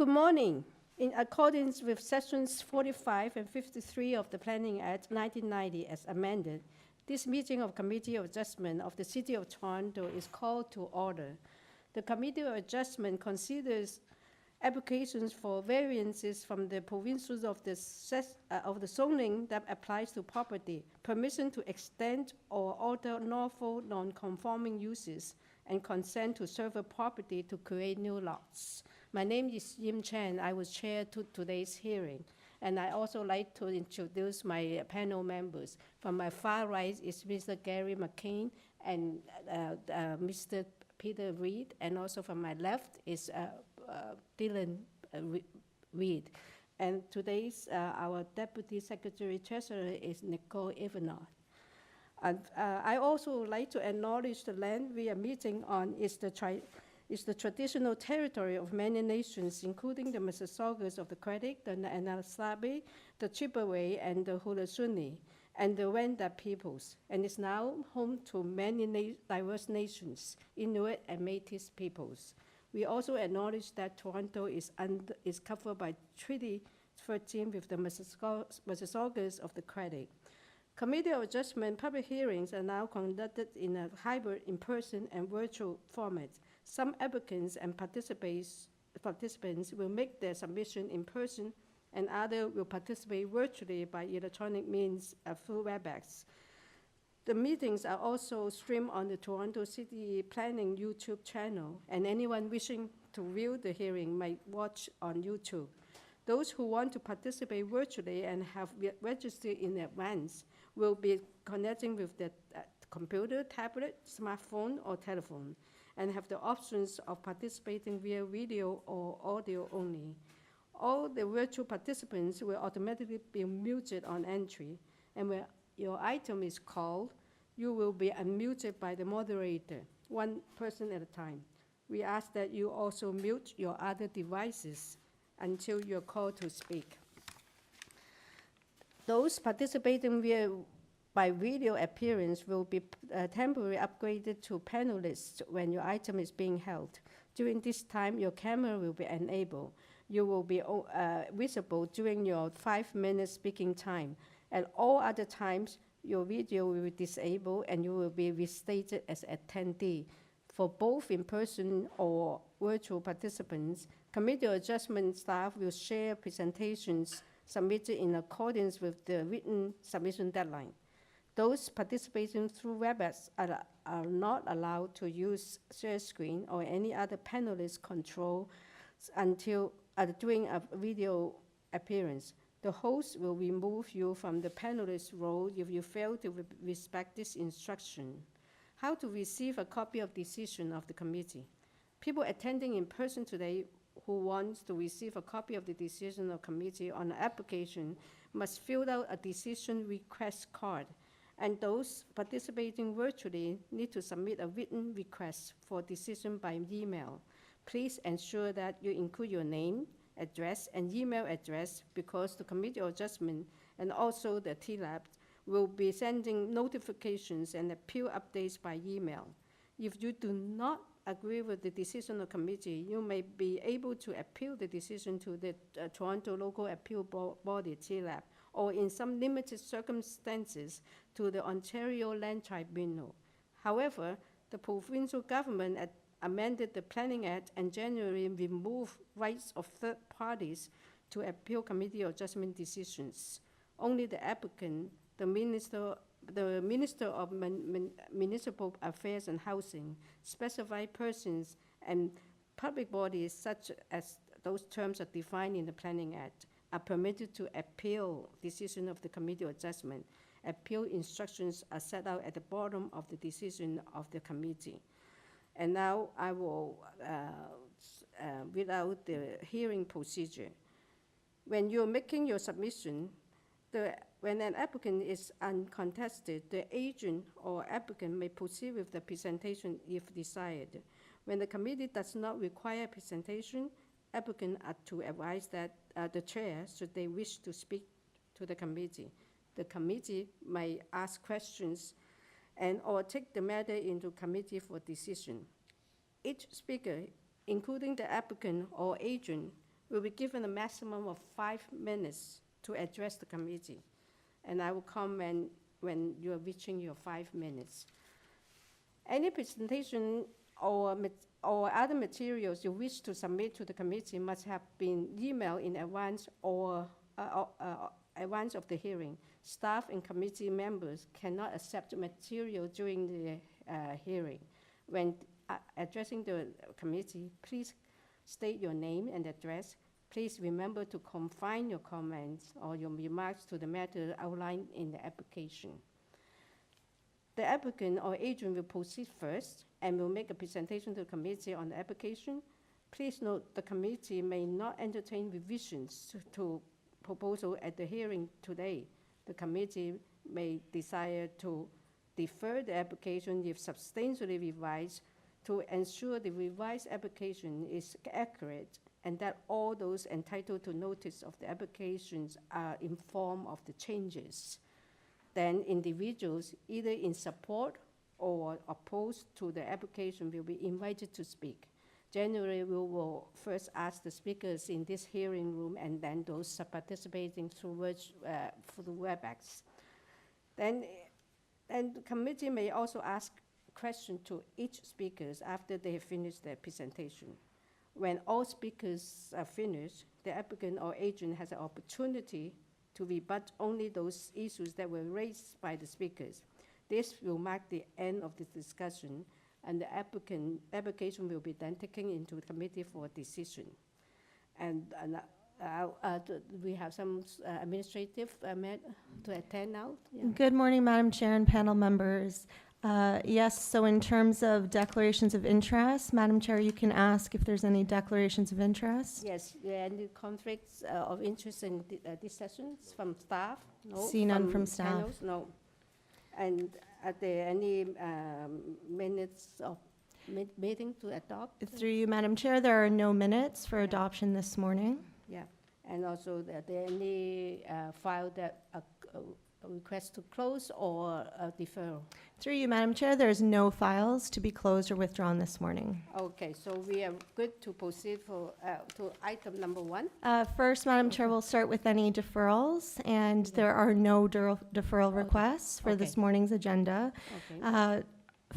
Good morning. In accordance with Sections 45 and 53 of the Planning Act 1990 as amended, this meeting of Committee of Adjustment of the City of Toronto is called to order. The Committee of Adjustment considers applications for variances from the provincials of the zoning that applies to property, permission to extend or alter lawful non-conforming uses, and consent to serve a property to create new lots. My name is Yim Chen. I was chair to today's hearing. And I also like to introduce my panel members. From my far right is Mr. Gary McCain and Mr. Peter Reed. And also from my left is Dylan Reed. And today's our Deputy Secretary Treasurer is Nicole Ivanov. And I also would like to acknowledge the land we are meeting on is the traditional territory of many nations, including the Mississaugas of the Credit, the Anishinaabe, the Chippewa, and the Haudenosaunee, and the Wendat peoples, and is now home to many diverse nations, Inuit and Métis peoples. We also acknowledge that Toronto is covered by Treaty 13 with the Mississaugas of the Credit. Committee of Adjustment public hearings are now conducted in a hybrid in-person and virtual format. Some applicants and participants will make their submission in person, and others will participate virtually by electronic means through WebEx. The meetings are also streamed on the Toronto City Planning YouTube channel, and anyone wishing to view the hearing might watch on YouTube. Those who want to participate virtually and have registered in advance will be connecting with the computer, tablet, smartphone, or telephone, and have the options of participating via video or audio only. All the virtual participants will automatically be muted on entry, and when your item is called, you will be unmuted by the moderator, one person at a time. We ask that you also mute your other devices until you're called to speak. Those participating by video appearance will be temporarily upgraded to panelists when your item is being held. During this time, your camera will be enabled. You will be visible during your 5-minute speaking time. At all other times, your video will be disabled and you will be restated as attendee. For both in-person or virtual participants, Committee of Adjustment staff will share presentations submitted in accordance with the written submission deadline. Those participating through WebEx are not allowed to use share screen or any other panelist control until during a video appearance. The host will remove you from the panelist role if you fail to respect this instruction. How to receive a copy of decision of the committee. People attending in person today who wants to receive a copy of the decision of committee on an application must fill out a decision request card, and those participating virtually need to submit a written request for decision by email. Please ensure that you include your name, address, and email address because the Committee of Adjustment and also the TLAB will be sending notifications and appeal updates by email. If you do not agree with the decision of committee, you may be able to appeal the decision to the Toronto Local Appeal Body, TLAB, or in some limited circumstances to the Ontario Land Tribunal. However, the provincial government amended the Planning Act and generally removed rights of third parties to appeal Committee of Adjustment decisions. Only the applicant, the Minister of Municipal Affairs and Housing, specified persons, and public bodies such as those terms are defined in the Planning Act are permitted to appeal decision of the Committee of Adjustment. Appeal instructions are set out at the bottom of the decision of the committee. And now I will read out the hearing procedure. When you're making your submission, when an applicant is uncontested, the agent or applicant may proceed with the presentation if desired. When the committee does not require presentation, applicants are to advise that the chair, should they wish to speak to the committee. The committee may ask questions and or take the matter into committee for decision. Each speaker, including the applicant or agent, will be given a maximum of 5 minutes to address the committee. And I will comment when you are reaching your 5 minutes. Any presentation or other materials you wish to submit to the committee must have been emailed in advance or advance of the hearing. Staff and committee members cannot accept material during the hearing. When addressing the committee, please state your name and address. Please remember to confine your comments or your remarks to the matter outlined in the application. The applicant or agent will proceed first and will make a presentation to the committee on the application. Please note the committee may not entertain revisions to proposal at the hearing today. The committee may desire to defer the application if substantially revised to ensure the revised application is accurate and that all those entitled to notice of the applications are informed of the changes. Then individuals either in support or opposed to the application will be invited to speak. Generally, we will first ask the speakers in this hearing room and then those participating through WebEx. Then the committee may also ask questions to each speaker after they have finished their presentation. When all speakers are finished, the applicant or agent has an opportunity to rebut only those issues that were raised by the speakers. This will mark the end of the discussion, and the application will be then taken into the committee for a decision. And we have some administrative to attend now. Yeah. Good morning, Madam Chair and panel members. Yes, so in terms of declarations of interest, Madam Chair, you can ask if there's any declarations of interest. Yes, any conflicts of interest in these sessions from staff? No. See none from staff. Panels? No. And are there any minutes of meeting to adopt? Through you, Madam Chair, there are no minutes for adoption this morning. Yeah, and also are there any file that request to close or deferral? Through you, Madam Chair, there's no files to be closed or withdrawn this morning. Okay, so we are good to proceed for to item number 1. First, Madam Chair, we'll start with any deferrals, and there are no deferral requests for this morning's agenda. Okay.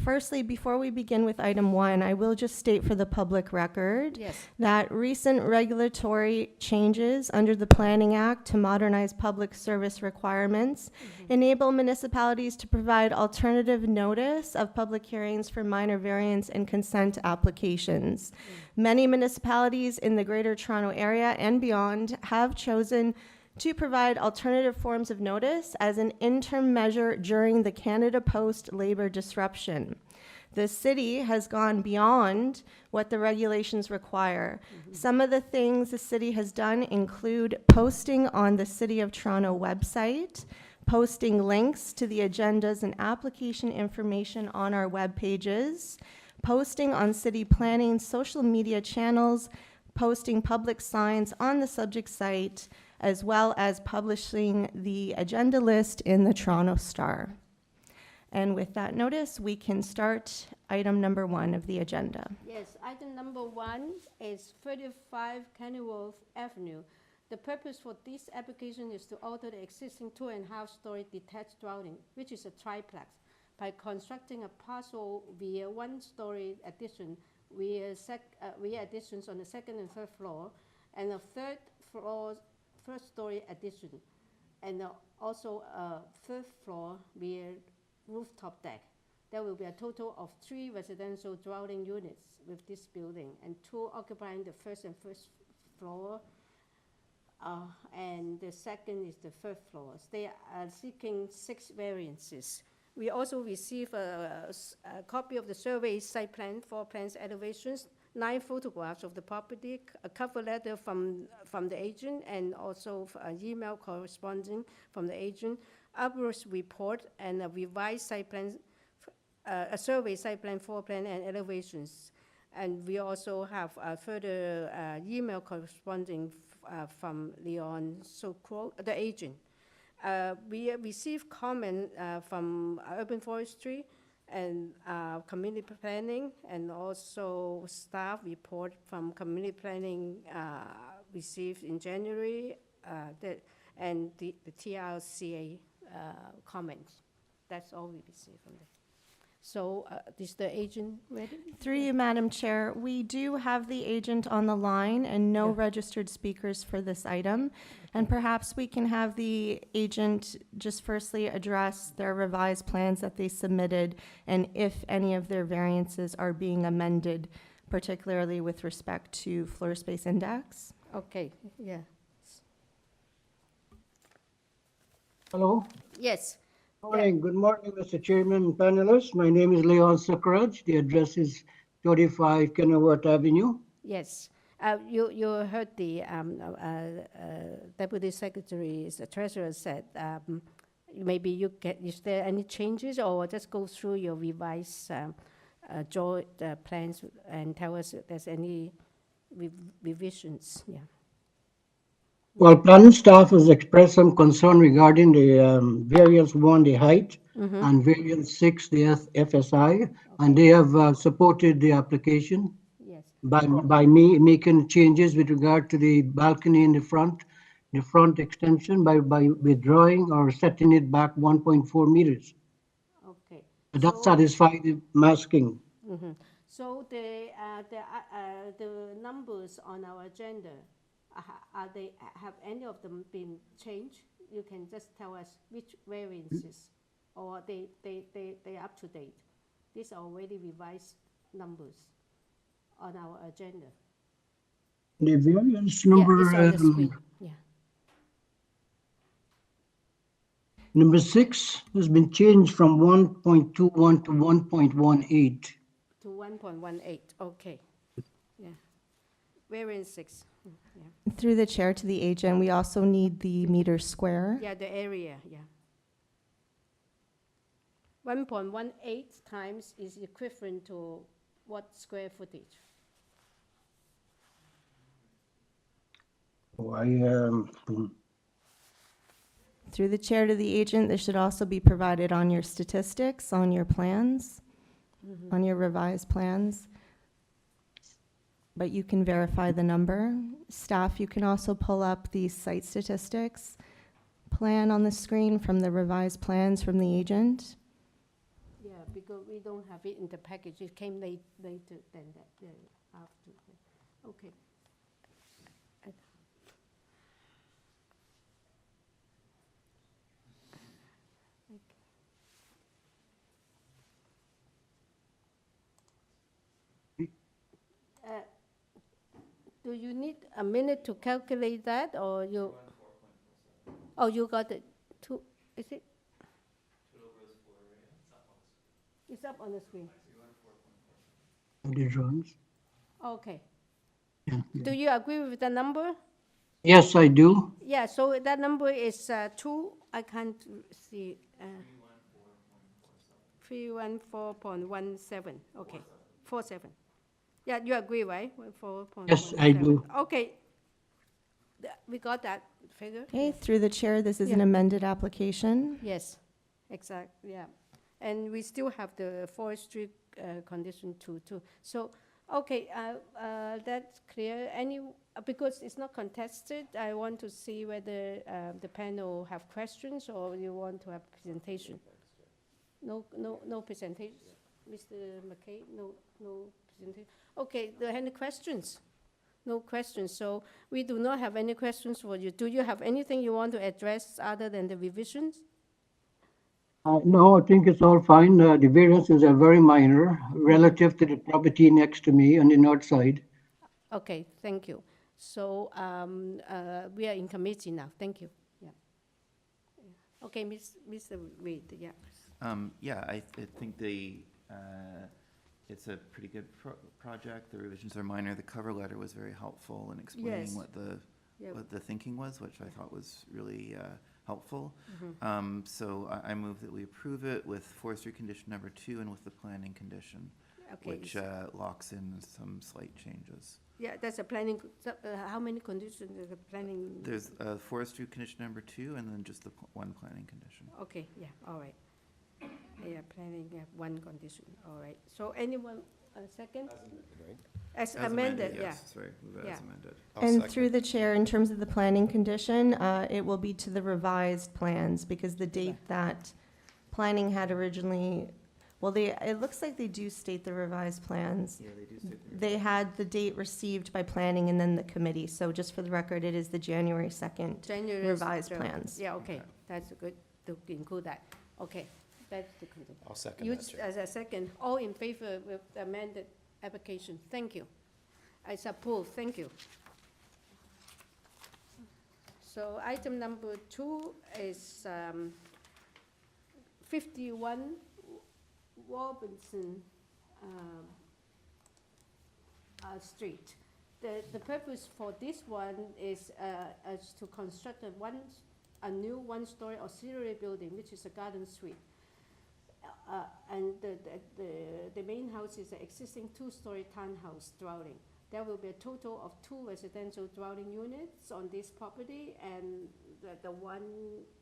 Firstly, before we begin with item 1, I will just state for the public record that recent regulatory changes under the Planning Act to modernize public service requirements enable municipalities to provide alternative notice of public hearings for minor variance and consent applications. Many municipalities in the Greater Toronto Area and beyond have chosen to provide alternative forms of notice as an interim measure during the Canada Post labor disruption. The city has gone beyond what the regulations require. Some of the things the city has done include posting on the City of Toronto website, posting links to the agendas and application information on our web pages, posting on city planning social media channels, posting public signs on the subject site, as well as publishing the agenda list in the Toronto Star. And with that notice, we can start item number 1 of the agenda. Yes, item number 1 is 35 KENILWORTH Avenue. The purpose for this application is to alter the existing 2.5-story detached dwelling, which is a triplex, by constructing a parcel via 1-story addition via additions on the 2nd and 3rd floor, and a 3rd floor first-story addition, and also a 3rd floor via rooftop deck. There will be a total of 3 residential dwelling units with this building, and 2 occupying the 1st and 1st floor, and the 2nd is the 3rd floor. They are seeking 6 variances. We also receive a copy of the survey site plan, 4 plans, elevations, 9 photographs of the property, a cover letter from the agent, and also an email corresponding from the agent, upwards report, and a revised site plan, a survey site plan, 4 plan, and elevations. And we also have further email corresponding from Leon Sokro, the agent. We received comment from Urban Forestry and community planning, and also staff report from community planning received in January, and the TRCA comments. That's all we received from them. So is the agent ready? Through you, Madam Chair, we do have the agent on the line and no Yeah. registered speakers for this item. And perhaps we can have the agent just firstly address their revised plans that they submitted and if any of their variances are being amended, particularly with respect to floor space index. Okay, yeah. Hello. Yes. Morning. Good morning, Mr. Chairman and panelists. My name is Leon Sakuraj. The address is 25 KENILWORTH Avenue. Yes. You heard the Deputy Secretary's Treasurer said maybe is there any changes or just go through your revised plans and tell us if there's any revisions? Yeah. Well, planning staff has expressed some concern regarding the variance 1, the height, and variance 6, the FSI, and they have supported the application. Yes. By me making changes with regard to the balcony in the front extension by withdrawing or setting it back 1.4 meters. Okay. That satisfies the masking. So the numbers on our agenda, have any of them been changed? You can just tell us which variances, or they up to date. These are already revised numbers on our agenda. The variance number, it's on the screen. Yeah. number 6 has been changed from 1.21 to 1.18. To 1.18. Okay. Yeah. Variance 6. Yeah. Through the chair to the agent, we also need the meter square. Yeah, the area. Yeah. 1.18 times is equivalent to what square footage? Through the chair to the agent, this should also be provided on your statistics, on your plans, on your revised plans. But you can verify the number. Staff, you can also pull up the site statistics plan on the screen from the revised plans from the agent. Yeah, because we don't have it in the package. It came later than that. Yeah, after that. Okay. Do you need a minute to calculate that, or you? Oh, you got it. Two, is it? It's up on the screen. The drawings. Okay. Yeah. Do you agree with the number? Yes, I do. Yeah, so that number is 2, I can't see. 314.17, okay. 47. Yeah, you agree, right? 4.17. Yes, I do. Okay. We got that figure? Okay, through the chair, this is an amended application. Yes, exactly, yeah. And we still have the forestry condition too. So, okay, that's clear. Because it's not contested, I want to see whether the panel have questions or you want to have presentation. No presentation. Mr. McKay, no presentation. Okay, do you have any questions? No questions. So we do not have any questions for you. Do you have anything you want to address other than the revisions? No, I think it's all fine. The variances are very minor relative to the property next to me on the north side. Okay, thank you. So we are in committee now. Thank you. Yeah. Okay, Mr. Reid. Yeah. I think it's a pretty good project. The revisions are minor. The cover letter was very helpful in explaining what the thinking was, which I thought was really helpful. So I move that we approve it with forestry condition number 2 and with the planning condition, which locks in some slight changes. Yeah, that's a planning. How many conditions is the planning? There's forestry condition number 2 and then just the one planning condition. Okay, yeah, all right. Yeah, planning, one condition, all right. So anyone, second? As amended, yeah. Yes, sorry, move it Yeah. as amended. And through the chair, in terms of the planning condition, it will be to the revised plans, because the date that planning had originally, well, it looks like they do state the revised plans. Yeah, they do state the They had the date received by planning and then the committee, so just for the record, it is the January 2nd January. revised plans. Yeah, okay, that's good to include that. Okay, that's the condition. I'll second You, that, Chair. as a second, all in favor with the amended application, thank you. I support, thank you. So item number 2 is 51 Robinson Street. The purpose for this one is to construct a new one-story auxiliary building, which is a garden suite. And the main house is an existing 2-story townhouse dwelling. There will be a total of 2 residential dwelling units on this property, and the one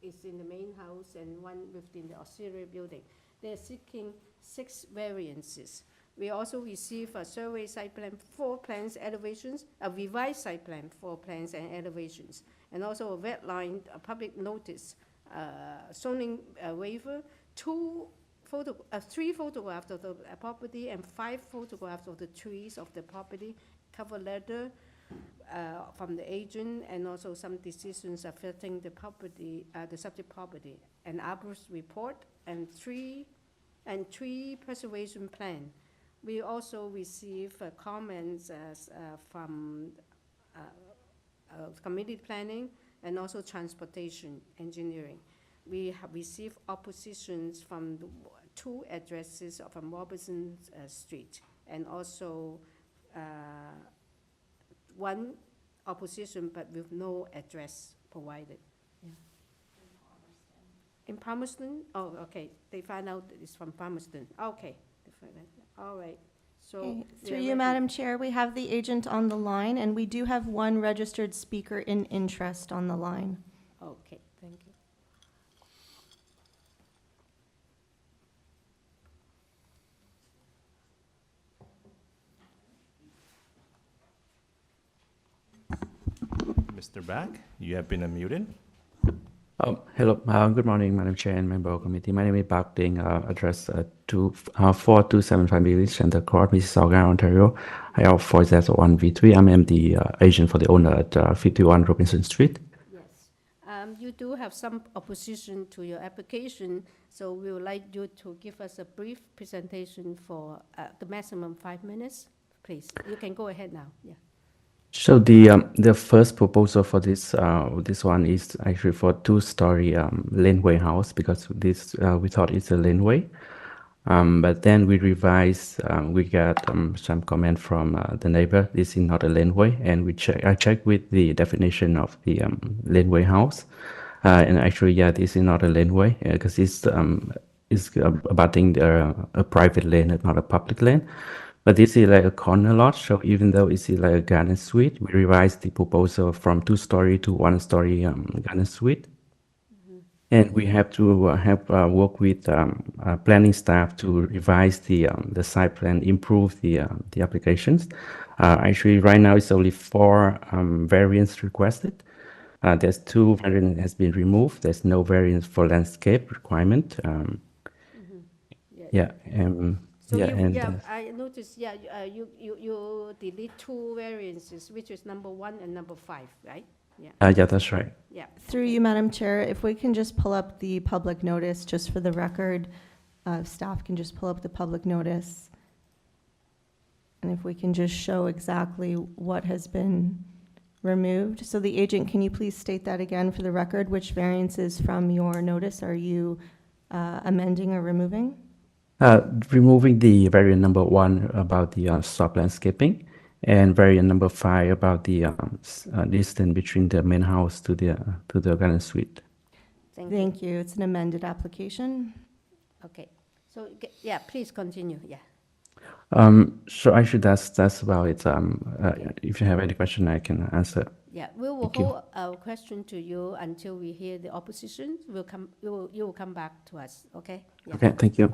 is in the main house and one within the auxiliary building. They're seeking 6 variances. We also receive a survey site plan, 4 plans, elevations, a revised site plan, 4 plans and elevations, and also a red line, a public notice, zoning waiver, 3 photographs of the property and 5 photographs of the trees of the property, cover letter from the agent, and also some decisions affecting the property, the subject property, an arborist report, and tree preservation plan. We also receive comments from community planning and also transportation engineering. We have received oppositions from 2 addresses from Robinson Street, and also 1 opposition but with no address provided. Yeah. In Palmerston? Oh, okay. They find out that it's from Palmerston. Okay. All right. So Okay. Through you, Madam Chair, we have the agent on the line, and we do have 1 registered speaker in interest on the line. Okay, thank you. Mr. Back, you have been unmuted. Hello. Good morning, Madam Chair and member of committee. My name is Park Ding, address 4275 Village Center Court, Mississauga, Ontario. I have 401V3. I'm the agent for the owner at 51 Robinson Street. Yes. You do have some opposition to your application, so we would like you to give us a brief presentation for the maximum 5 minutes, please. You can go ahead now. Yeah. So the first proposal for this one is actually for 2-story laneway house, because this we thought it's a laneway, but then we revised. We got some comment from the neighbor. This is not a laneway, and I checked with the definition of the laneway house, and actually, yeah, this is not a laneway because it's abutting a private lane, not a public lane. But this is like a corner lot, so even though it's like a garden suite, we revised the proposal from 2-story to 1-story garden suite. And we have to work with planning staff to revise the site plan, improve the applications. Actually, right now it's only 4 variants requested. There's 2 variants has been removed. There's no variance for landscape requirement. Yeah. So yeah, I noticed, you delete 2 variances, which is number 1 and number 5, right? Yeah. Yeah, that's right. Yeah. Through you, Madam Chair, if we can just pull up the public notice, just for the record, staff can just pull up the public notice. And if we can just show exactly what has been removed. So the agent, can you please state that again for the record? Which variances from your notice are you amending or removing? Removing the variant number 1 about the soft landscaping, and variant number 5 about the distance between the main house to the garden suite. Thank you. It's an amended application. Okay. So yeah, please continue. Yeah. So actually, that's about it. If you have any question, I can answer. Yeah, we will hold our question to you until we hear the opposition. You will come back to us. Okay. Yeah. Okay. Thank you.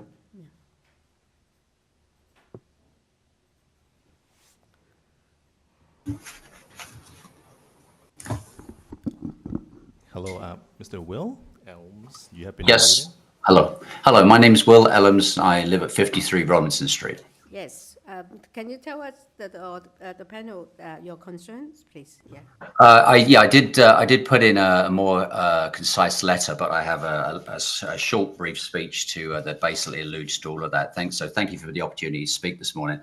Hello, Mr. Will Elms. You have been Yes. unmuted. Hello. Hello. My name is Will Ellams. I live at 53 Robinson Street. Yes. Can you tell us the panel your concerns, please? Yeah. I did put in a more concise letter, but I have a short, brief speech to that basically alludes to all of that. Thank you for the opportunity to speak this morning.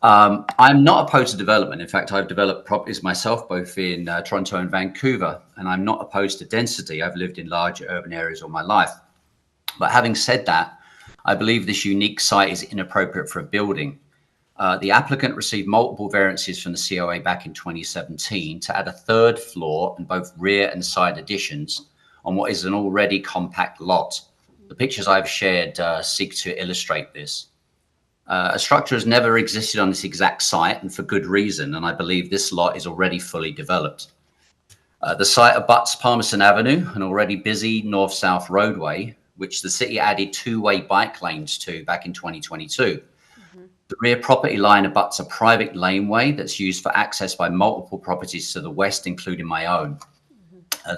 I'm not opposed to development. In fact, I've developed properties myself, both in Toronto and Vancouver, and I'm not opposed to density. I've lived in large urban areas all my life. But having said that, I believe this unique site is inappropriate for a building. The applicant received multiple variances from the COA back in 2017 to add a third floor and both rear and side additions on what is an already compact lot. The pictures I've shared seek to illustrate this. A structure has never existed on this exact site, and for good reason, and I believe this lot is already fully developed. The site abuts Palmerston Avenue, an already busy north-south roadway, which the city added two-way bike lanes to back in 2022. The rear property line abuts a private laneway that's used for access by multiple properties to the west, including my own.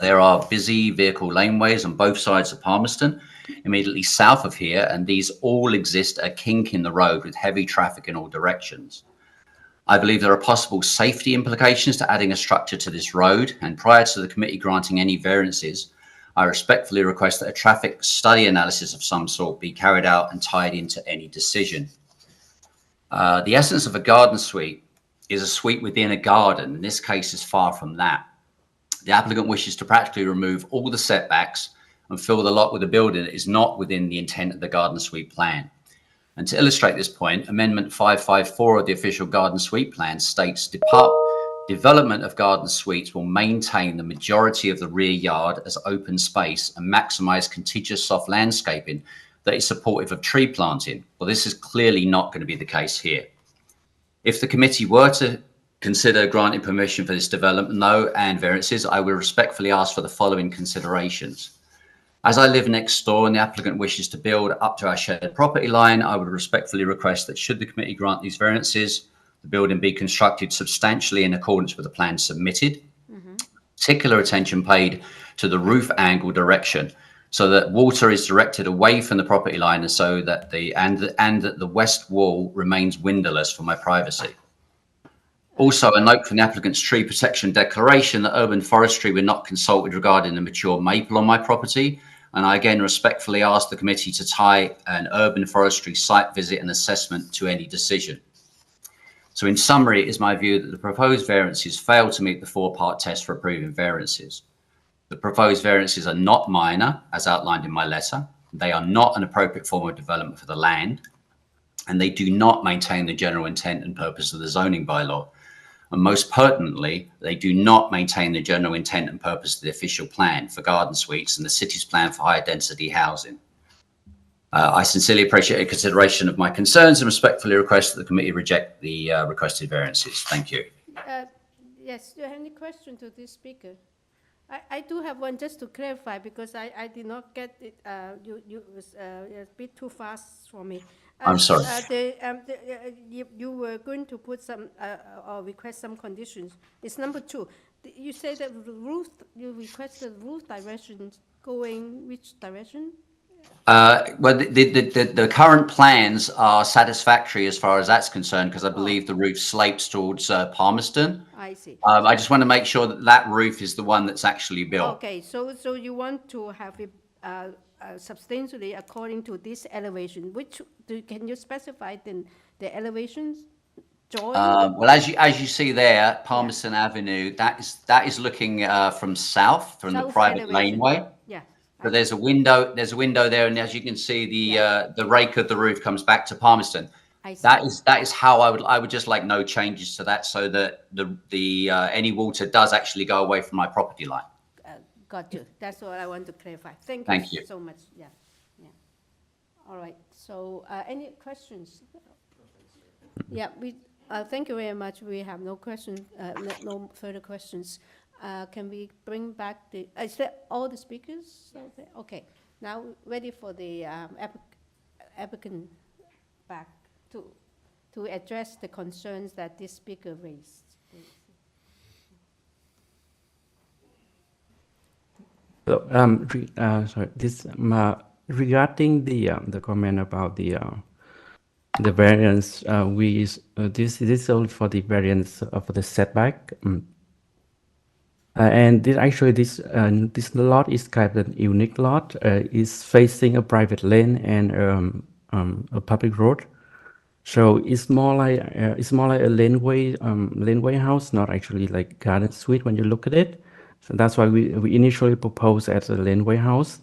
There are busy vehicle laneways on both sides of Palmerston, immediately south of here, and these all exist a kink in the road with heavy traffic in all directions. I believe there are possible safety implications to adding a structure to this road, and prior to the committee granting any variances, I respectfully request that a traffic study analysis of some sort be carried out and tied into any decision. The essence of a garden suite is a suite within a garden. In this case, is far from that. The applicant wishes to practically remove all the setbacks and fill the lot with a building that is not within the intent of the garden suite plan. And to illustrate this point, Amendment 554 of the official garden suite plan states development of garden suites will maintain the majority of the rear yard as open space and maximize contiguous soft landscaping that is supportive of tree planting. Well, this is clearly not going to be the case here. If the committee were to consider granting permission for this development, and variances, I will respectfully ask for the following considerations. As I live next door and the applicant wishes to build up to our shared property line, I would respectfully request that should the committee grant these variances, the building be constructed substantially in accordance with the plan submitted. Particular attention paid to the roof angle direction, so that water is directed away from the property line, and so that that the west wall remains windowless for my privacy. Also, a note from the applicant's tree protection declaration that urban forestry were not consulted regarding the mature maple on my property, and I again respectfully ask the committee to tie an urban forestry site visit and assessment to any decision. So in summary, it is my view that the proposed variances fail to meet the four-part test for approving variances. The proposed variances are not minor, as outlined in my letter. They are not an appropriate form of development for the land, and they do not maintain the general intent and purpose of the zoning bylaw. And most pertinently, they do not maintain the general intent and purpose of the official plan for garden suites and the city's plan for higher density housing. I sincerely appreciate your consideration of my concerns and respectfully request that the committee reject the requested variances. Thank you. Yes, do you have any question to this speaker? I do have one just to clarify, because I did not get it. You was a bit too fast for me. I'm sorry. You were going to put some or request some conditions. It's number 2. You say that roof. You requested roof directions going which direction? Well, the current plans are satisfactory as far as that's concerned, because I believe the roof slopes towards Palmerston. I see. I just want to make sure that that roof is the one that's actually built. Okay, so you want to have it substantially according to this elevation. Can you specify the elevations? Well, as you see there, Palmerston Avenue, that is looking from south, from the private laneway. Yeah. So there's a window there, and as you can see, the rake of the roof comes back to Palmerston. That is how I would just like no changes to that, so that any water does actually go away from my property line. Got you. That's what I want to clarify. Thank you so much. Yeah. All right. So any questions? Yeah. Thank you very much. We have no questions. No further questions. Can we bring back is that all the speakers? Okay. Now ready for the applicant back to address the concerns that this speaker raised. So, sorry, this regarding the comment about the variance, this is only for the variance of the setback. And this actually this lot is kind of a unique lot. Is facing a private lane and a public road. So it's more like a laneway house, not actually like garden suite when you look at it. So that's why we initially proposed as a laneway house,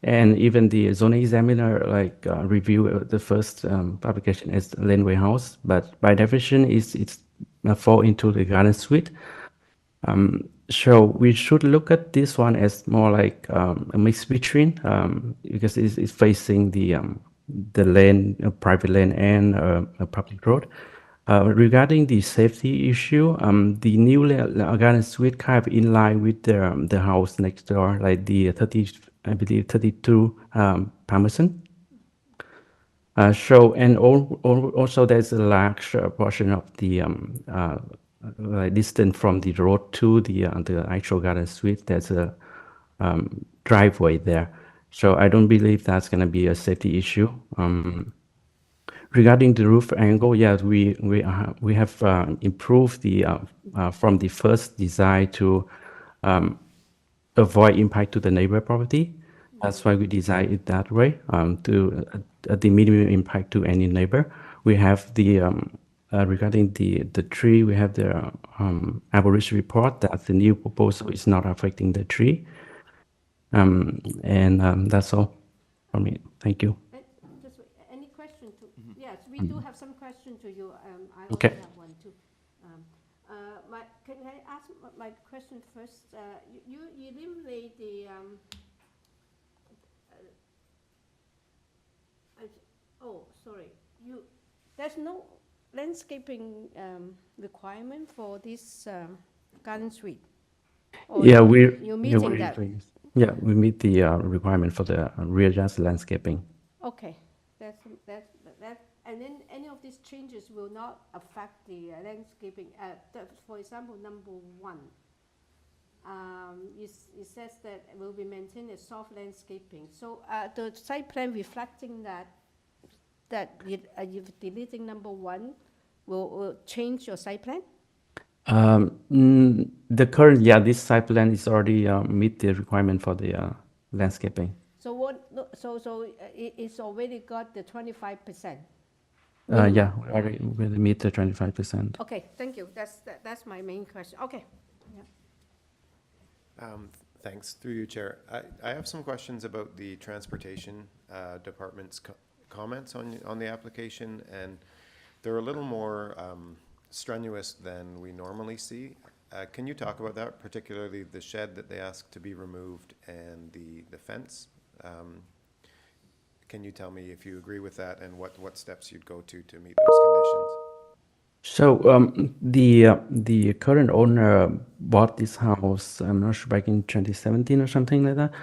and even the zoning examiner like review the first application as a laneway house. But by definition, it's fall into the garden suite. So we should look at this one as more like a mix between because it's facing the lane, private lane, and a public road. Regarding the safety issue, the new garden suite kind of in line with the house next door, like the 30, I believe 32 Palmerston. So and also there's a large portion of the distance from the road to the actual garden suite. There's a driveway there, so I don't believe that's going to be a safety issue. Regarding the roof angle, yes, we have improved the from the first design to avoid impact to the neighbor property. That's why we designed it that way, to the minimum impact to any neighbor. We have the regarding the tree, we have the arborist report that the new proposal is not affecting the tree. That's all for me. Thank you. Just any question to? Yes, we do have some question to you. I also Okay. have one too. Can I ask my question first? You eliminate the sorry. There's no landscaping requirement for this garden suite. Or Yeah, you're meeting that. Yeah, we meet the requirement for the rear yard landscaping. Okay, that. And then any of these changes will not affect the landscaping. For example, number 1, it says that it will be maintained as soft landscaping. So the site plan reflecting that you're deleting number 1 will change your site plan? The current, this site plan is already meet the requirement for the landscaping. So what? So it's already got the 25%. Yeah, we already will meet the 25%. Okay, thank you. That's my main question. Okay. Yeah. Thanks. Through you, Chair. I have some questions about the Transportation Department's comments on the application, and they're a little more strenuous than we normally see. Can you talk about that, particularly the shed that they asked to be removed and the fence? Can you tell me if you agree with that and what steps you'd go to meet those conditions? So the current owner bought this house, I'm not sure, back in 2017 or something like that.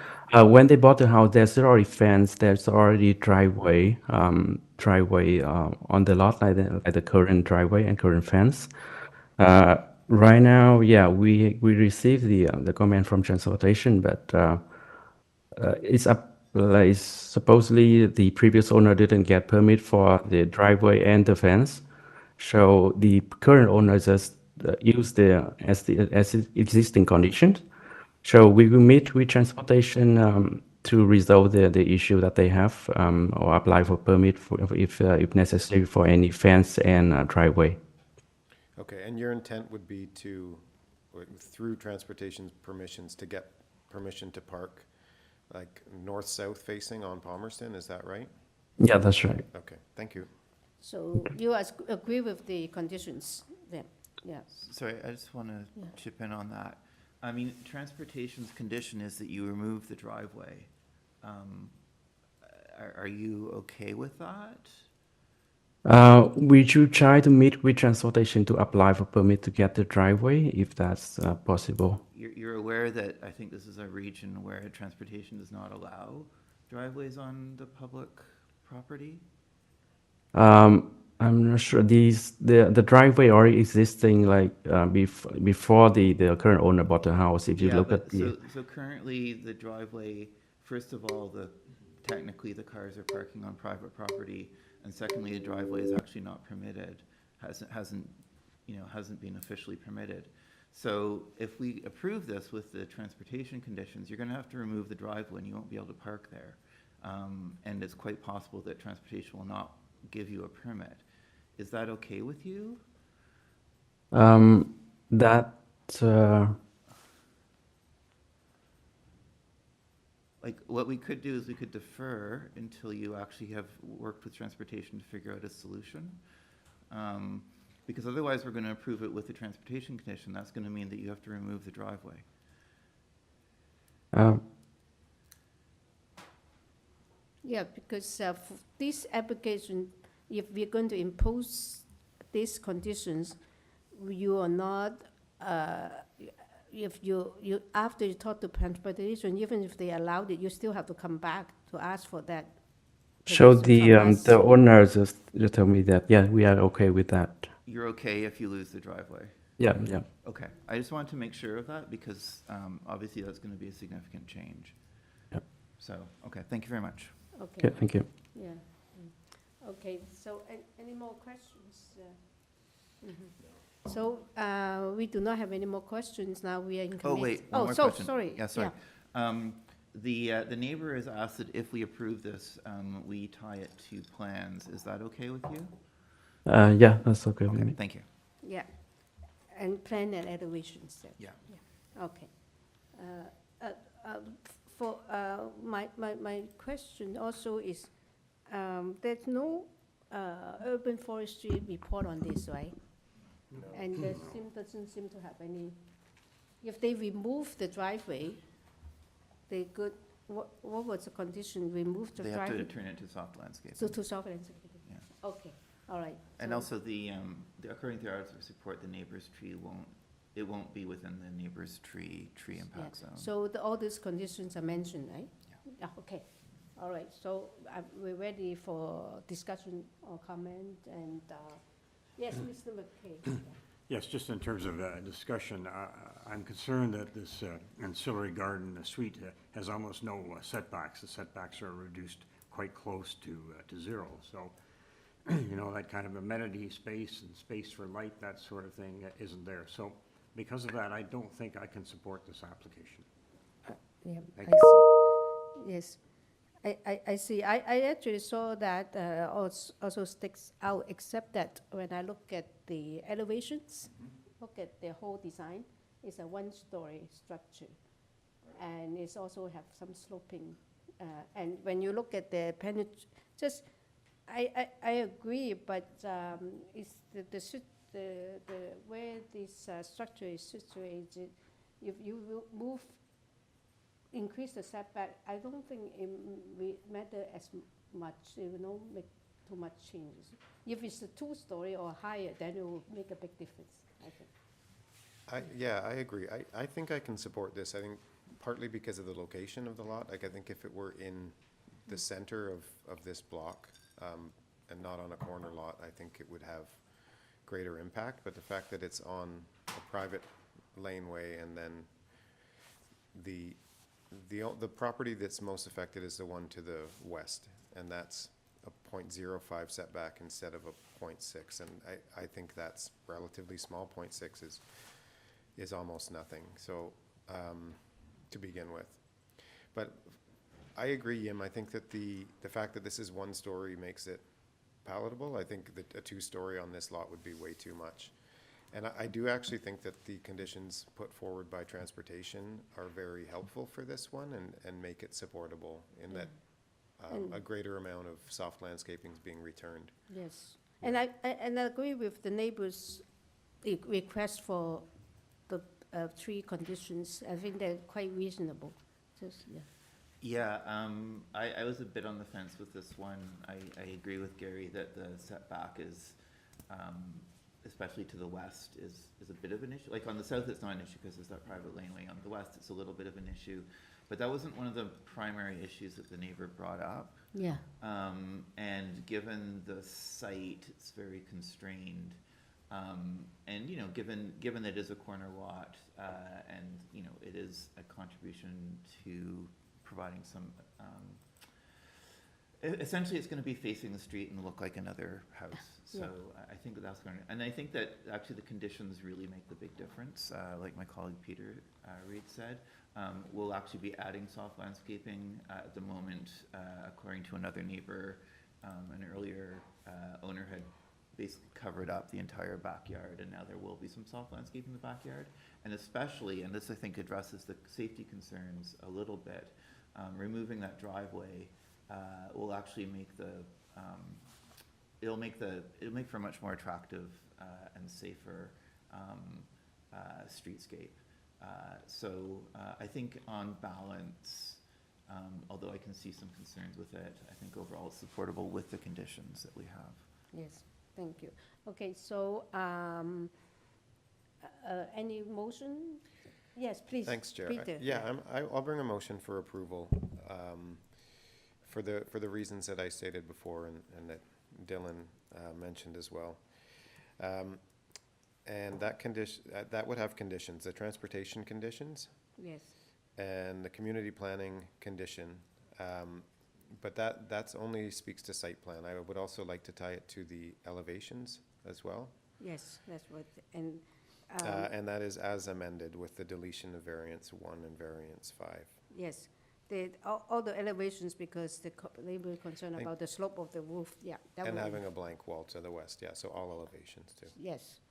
When they bought the house, there's already fence, there's already driveway on the lot, like the current driveway and current fence. Right now, yeah, we received the comment from Transportation, but it's up. Like supposedly the previous owner didn't get permit for the driveway and the fence, so the current owner just use as existing conditions. So we will meet with Transportation to resolve the issue that they have, or apply for permit if necessary for any fence and driveway. Okay, and your intent would be to, through Transportation's permissions, to get permission to park like north-south facing on Palmerston, is that right? Yeah, that's right. Okay, thank you. So you agree with the conditions then? Yeah. Sorry, I just want to chip in on that. I mean, Transportation's condition is that you remove the driveway. Are you okay with that? We should try to meet with Transportation to apply for permit to get the driveway, if that's possible. You're aware that I think this is a region where Transportation does not allow driveways on the public property? I'm not sure. The driveway already existing like before the current owner bought the house. If you Yeah, look but at the so currently the driveway, first of all, technically the cars are parking on private property, and secondly, the driveway is actually not permitted, hasn't been officially permitted. So if we approve this with the transportation conditions, you're gonna have to remove the driveway and you won't be able to park there. And it's quite possible that transportation will not give you a permit. Is that okay with you? that Like, what we could do is we could defer until you actually have worked with transportation to figure out a solution. Because otherwise, we're gonna approve it with the transportation condition. That's gonna mean that you have to remove the driveway. Yeah, because for this application, if we're going to impose these conditions, you are not, if you after you talk to transportation, even if they allowed it, you still have to come back to ask for that. So permission from us. the owner just told me that, yeah, we are okay with that. You're okay if you lose the driveway? Yeah, yeah. Okay, I just wanted to make sure of that because obviously that's gonna be a significant change. Yep. So, okay, thank you very much. Okay, Okay, thank you. yeah. Okay, so any more questions? So we do not have any more questions now. We are in committee. Oh, wait, one more so question. sorry. Yeah, sorry. The neighbor has asked that if we approve this, we tie it to plans. Is that okay with you? Yeah, that's okay with Okay, me. thank you. Yeah, and plan and elevations. Yeah. Okay. For my question also is, there's no urban forestry report on this, right? No. And there doesn't seem to have any. If they remove the driveway, they could. What was the condition? Remove the driveway. They have to turn it to soft landscape. So to soft landscape. Yeah. Okay. All right. And So- also according to the arts report, the neighbor's tree won't be within the neighbor's tree impact zone. So all these conditions are mentioned, right? Yeah. Okay. All right. So we're ready for discussion or comment. And yes, Mr. McKay. Yes, just in terms of discussion, I'm concerned that this ancillary garden suite has almost no setbacks. The setbacks are reduced quite close to zero. So, that kind of amenity space and space for light, that sort of thing isn't there. So because of that, I don't think I can support this application. Yeah, Thank I you. see. Yes, I see. I actually saw that also sticks out, except that when I look at the elevations, look at the whole design, it's a one-story structure. And it's also have some sloping. And when you look at the I agree, but it's the where this structure is situated, if you will increase the setback, I don't think it will matter as much. It will not make too much changes. If it's a two-story or higher, then it will make a big difference, I think. Yeah, I agree. I think I can support this. I think partly because of the location of the lot. Like, I think if it were in the center of this block and not on a corner lot, I think it would have greater impact. But the fact that it's on a private laneway, and then the property that's most affected is the one to the west, and that's a 0.05 setback instead of a 0.6, and I think that's relatively small. 0.6 is almost nothing, so to begin with. But I agree, Yim. I think that the fact that this is one story makes it palatable. I think that a two-story on this lot would be way too much. And I do actually think that the conditions put forward by transportation are very helpful for this one and make it supportable in that a greater amount of soft landscaping is being returned. Yes, and I agree with the neighbors' request for the tree conditions. I think they're quite reasonable. Yeah, I was a bit on the fence with this one. I agree with Gary that the setback is, especially to the west, is a bit of an issue. Like on the south, it's not an issue because there's that private laneway. On the west, it's a little bit of an issue. But that wasn't one of the primary issues that the neighbor brought up. Yeah. And given the site, it's very constrained. And, you know, given that it is a corner lot, and, you know, it is a contribution to providing some, essentially it's going to be facing the street and look like another house. So Yeah. I think that that's going to, and I think that actually the conditions really make the big difference. Like my colleague Peter Reed said, we'll actually be adding soft landscaping at the moment, according to another neighbor. An earlier owner had basically covered up the entire backyard, and now there will be some soft landscape in the backyard. And especially, and this I think addresses the safety concerns a little bit, removing that driveway will actually make it'll make for a much more attractive and safer streetscape. So I think on balance, although I can see some concerns with it, I think overall it's supportable with the conditions that we have. Yes, thank you. Okay, so any motion? Yes, please. Thanks, Chair. Peter. I'll bring a motion for approval for the reasons that I stated before and that Dylan mentioned as well. And that would have conditions, the transportation conditions. Yes. And the community planning condition. But that's only speaks to site plan. I would also like to tie it to the elevations as well. Yes, that's what, And that is as amended with the deletion of variance 1 and variance 5. yes. All the elevations, because the neighbor is concerned about the slope of the roof, yeah. that And will- having a blank wall to the west, yeah, so all elevations too. Yes.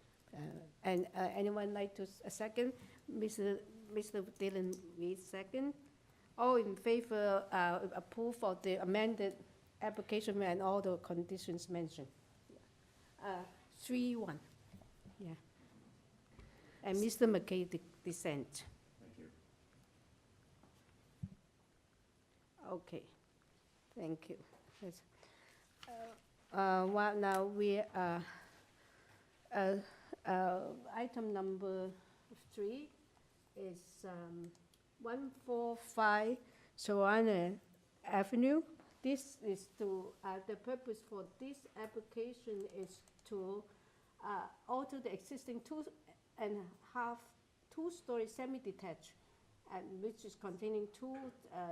And anyone like to, a second? Mr. Dylan Reed, second. All in favor, approve of the amended application and all the conditions mentioned? 3-1, yeah. And Mr. McKay dissent. Thank you. Okay, thank you. Yes. Well, now we item number 3 is 145 SORAUREN Avenue. This is to, the purpose for this application is to alter the existing 2.5-story semi-detached, and which is containing 2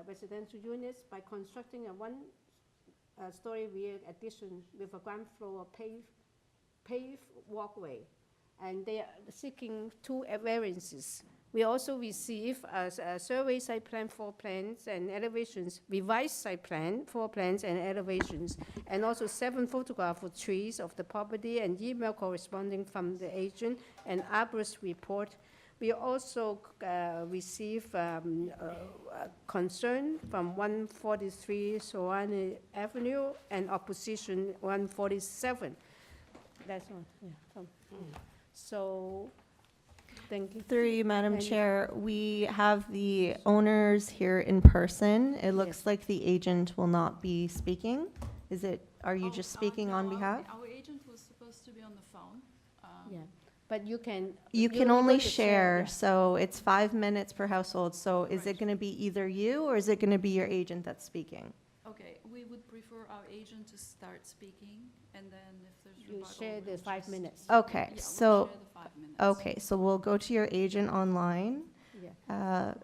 residential units by constructing a 1-story rear addition with a ground floor paved walkway. And they are seeking 2 variances. We also receive a survey site plan, floor plans and elevations, revised site plan, floor plans and elevations, and also 7 photographs of trees of the property and email corresponding from the agent and arborist report. We also receive concern from 143 SORAUREN Avenue and opposition 147. That's all. Yeah. So, thank you. Through you, Madam Chair, we have the owners here in person. It looks Yes. like the agent will not be speaking. Are you just speaking on behalf? Our agent was supposed to be on the phone. Yeah, but you can. You can you're only going to share, yeah. so it's 5 minutes per household. So is it Right. going to be either you or is it going to be your agent that's speaking? Okay, we would prefer our agent to start speaking, and then if there's You rebuttal, share the we'll 5 just- minutes. Okay, Yeah, we'll so, share the 5 minutes. okay, so we'll go to your agent online. Yeah.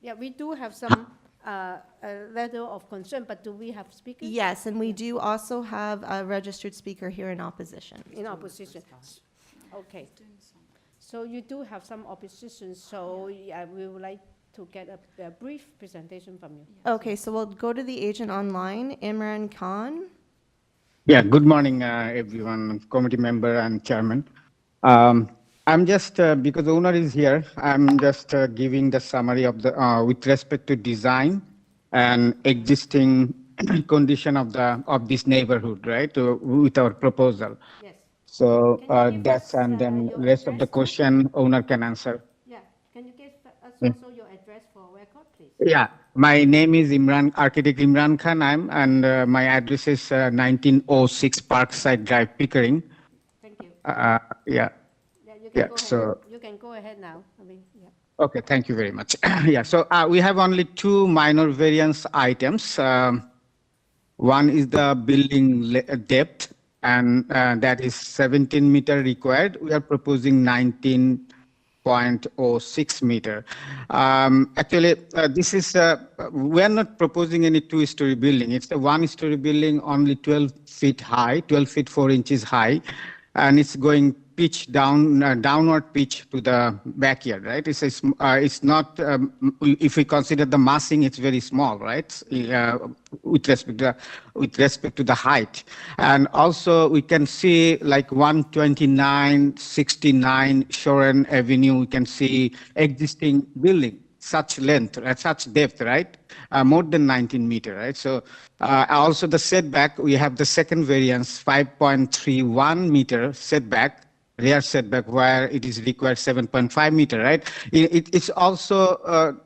Yeah, we do have some a letter of concern, but do we have speakers? Yes, and we do also have a registered speaker here in opposition. In opposition. Okay, He's doing some. so you do have some opposition, so yeah, we would like to get a brief presentation from you. Yes. Okay, so we'll go to the agent online, Imran Khan. Yeah, good morning, everyone, committee member and chairman. I'm just, because the owner is here, I'm just giving the summary of the, with respect to design and existing condition of this neighborhood, right, with our proposal. Yes, So Can you give that's, us, and then your rest of the address, too? question owner can answer. yeah. Can you give us Yeah. also your address for record, please? Yeah, my name is Architect Imran Khan, and my address is 1906 Parkside Drive, Pickering. Thank you. Yeah. Yeah, you can Yeah, go ahead. so- You can go ahead now. I mean, yeah. Okay, thank you very much. Yeah, so we have only 2 minor variance items. One is the building depth, and that is 17 meter required. We are proposing 19.06 meter. Actually, this is, we are not proposing any two-story building. It's a one-story building, only 12 feet high, 12 feet 4 inches high, and it's going pitch down, downward pitch to the backyard, right? It's not, if we consider the massing, it's very small, right? With respect to the height. And also we can see like 12969 SORAUREN Avenue, we can see existing building, such length, such depth, right? More than 19 meter, right? So also the setback, we have the second variance, 5.31 meter setback, rear setback, where it is required 7.5 meter, right? It's also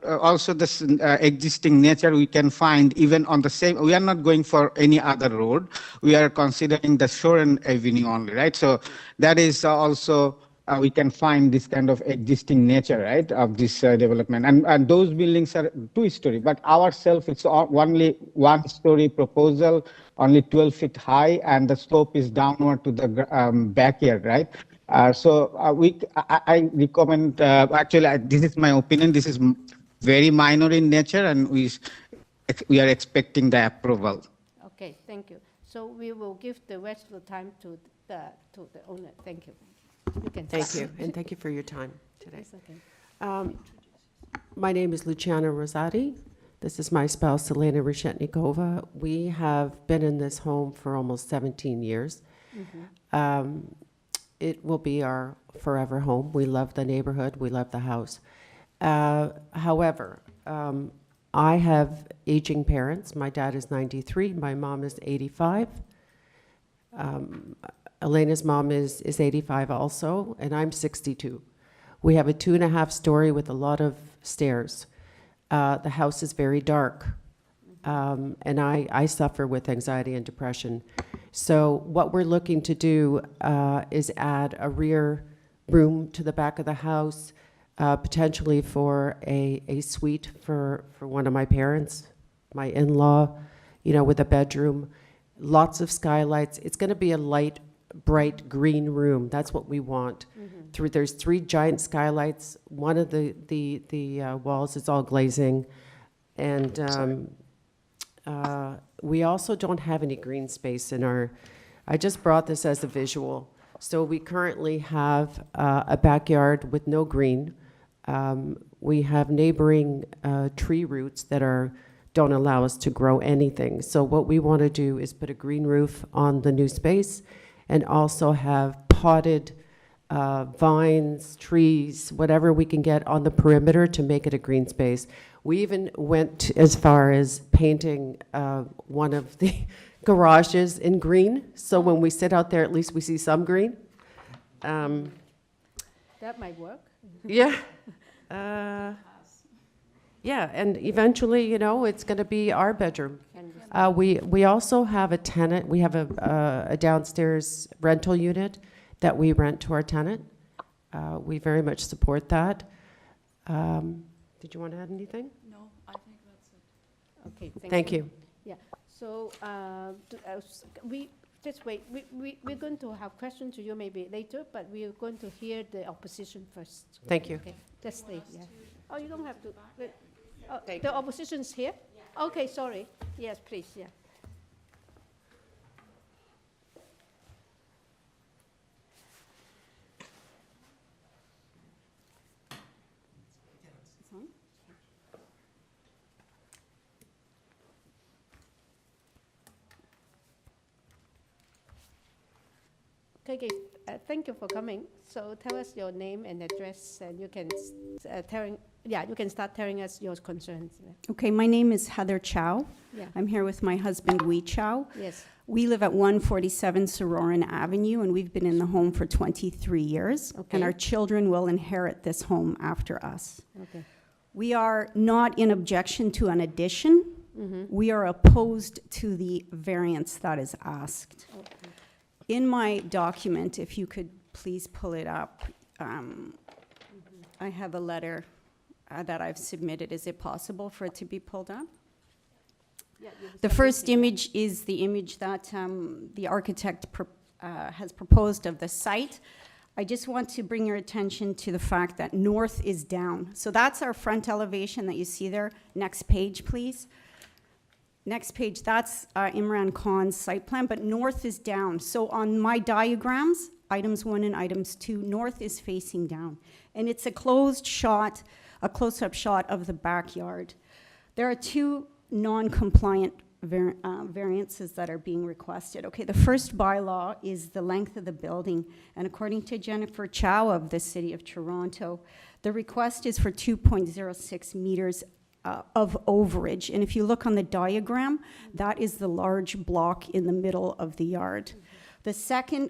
the existing nature we can find even on the same. We are not going for any other road. We are considering the SORAUREN Avenue only, right? So that is also we can find this kind of existing nature, right, of this development. And those buildings are two-story, but ourselves, it's only one-story proposal, only 12 feet high, and the slope is downward to the backyard, right? So I recommend, actually, this is my opinion, this is very minor in nature, and we are expecting the approval. Okay, thank you. So we will give the rest of the time to the owner. Thank you. You can Thank start. you, and thank you for your time today. That's okay. My name is Luciana Rosati. This is my spouse, Elena Reshetnikova. We have been in this home for almost 17 years. It will be our forever home. We love the neighborhood. We love the house. However, I have aging parents. My dad is 93. My mom is 85. Elena's mom is 85 also, and I'm 62. We have a 2.5 story with a lot of stairs. The house is very dark, and I suffer with anxiety and depression. So what we're looking to do is add a rear room to the back of the house, potentially for a suite for one of my parents, my in-law, with a bedroom, lots of skylights. It's going to be a light, bright green room. That's what we want. There's 3 giant skylights. One of the walls is all glazing, and we also don't have any green space in our. I just brought this as a visual. So we currently have a backyard with no green. We have neighboring tree roots that don't allow us to grow anything. So what we want to do is put a green roof on the new space, and also have potted vines, trees, whatever we can get on the perimeter to make it a green space. We even went as far as painting one of the garages in green, so when we sit out there, at least we see some green. That might work. Yeah. Yeah, and eventually, it's going to be our bedroom. We also have a tenant. We have a downstairs rental unit that we rent to our tenant. We very much support that. Did you want to add anything? No, I think that's it. Okay, Thank you. Yeah, so we just wait. We're going to have questions to you maybe later, but we are going to hear the opposition first. Thank you. Okay, just stay. Yeah. Oh, you don't have to. Oh, the opposition's here? Yeah. Okay, sorry. Yes, please, yeah. Okay, thank you for coming. So tell us your name and address, and you can you can start telling us your concerns. Okay, my name is Heather Chow. Yeah. I'm here with my husband, Wee Chow. Yes. We live at 147 SORAUREN Avenue, and we've been in the home for 23 years. Okay. And our children will inherit this home after us. Okay. We are not in objection to an addition. We are opposed to the variance that is asked. Okay. In my document, if you could please pull it up, I have a letter that I've submitted. Is it possible for it to be pulled up? The first image is the image that the architect has proposed of the site. I just want to bring your attention to the fact that north is down. So that's our front elevation that you see there. Next page, please. Next page, that's Imran Khan's site plan, but north is down. So on my diagrams, items 1 and items 2, north is facing down. And it's a closed shot, a close-up shot of the backyard. There are 2 non-compliant variances that are being requested. Okay, the first bylaw is the length of the building, and according to Jennifer Chow of the City of Toronto, the request is for 2.06 meters of overage. And if you look on the diagram, that is the large block in the middle of the yard. The second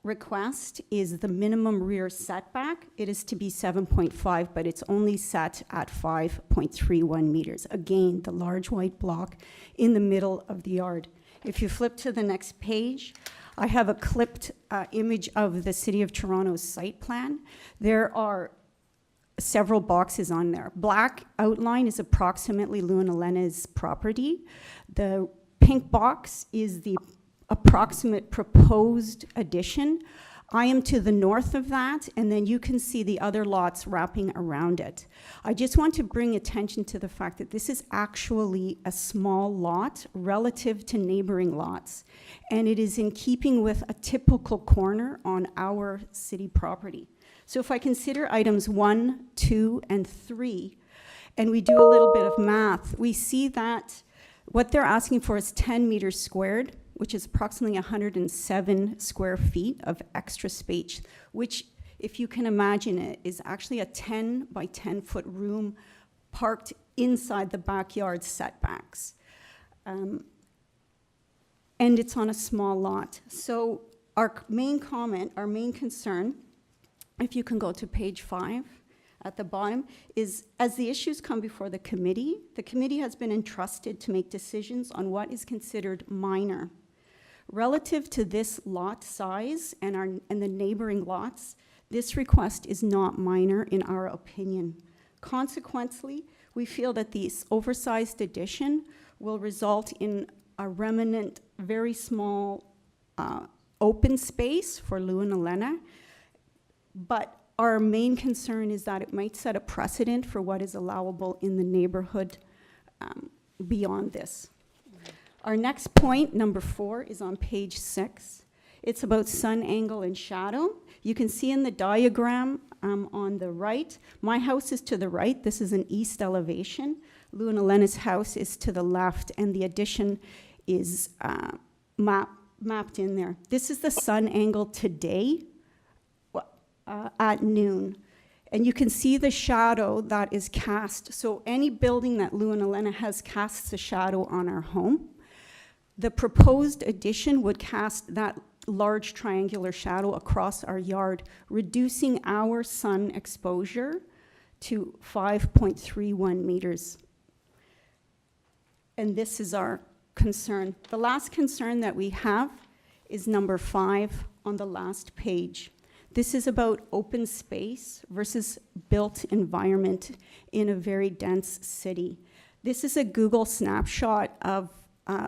request is the minimum rear setback. It is to be 7.5, but it's only set at 5.31 meters. Again, the large white block in the middle of the yard. If you flip to the next page, I have a clipped image of the City of Toronto's site plan. There are several boxes on there. Black outline is approximately Lou and Elena's property. The pink box is the approximate proposed addition. I am to the north of that, and then you can see the other lots wrapping around it. I just want to bring attention to the fact that this is actually a small lot relative to neighboring lots, and it is in keeping with a typical corner on our city property. So if I consider items 1, 2, and 3, and we do a little bit of math, we see that what they're asking for is 10 meters squared, which is approximately 107 square feet of extra space, which, if you can imagine it, is actually a 10 by 10 foot room parked inside the backyard setbacks. And it's on a small lot. So our main comment, our main concern, if you can go to page 5 at the bottom, is as the issues come before the committee has been entrusted to make decisions on what is considered minor. Relative to this lot size and the neighboring lots, this request is not minor in our opinion. Consequently, we feel that this oversized addition will result in a remnant, very small open space for Lou and Elena, but our main concern is that it might set a precedent for what is allowable in the neighborhood beyond this. Our next point, number 4, is on page 6. It's about sun angle and shadow. You can see in the diagram on the right, my house is to the right. This is an east elevation. Lou and Elena's house is to the left, and the addition is mapped in there. This is the sun angle today at noon. And you can see the shadow that is cast. So any building that Lou and Elena has casts a shadow on our home. The proposed addition would cast that large triangular shadow across our yard, reducing our sun exposure to 5.31 meters. And this is our concern. The last concern that we have is number 5 on the last page. This is about open space versus built environment in a very dense city. This is a Google snapshot of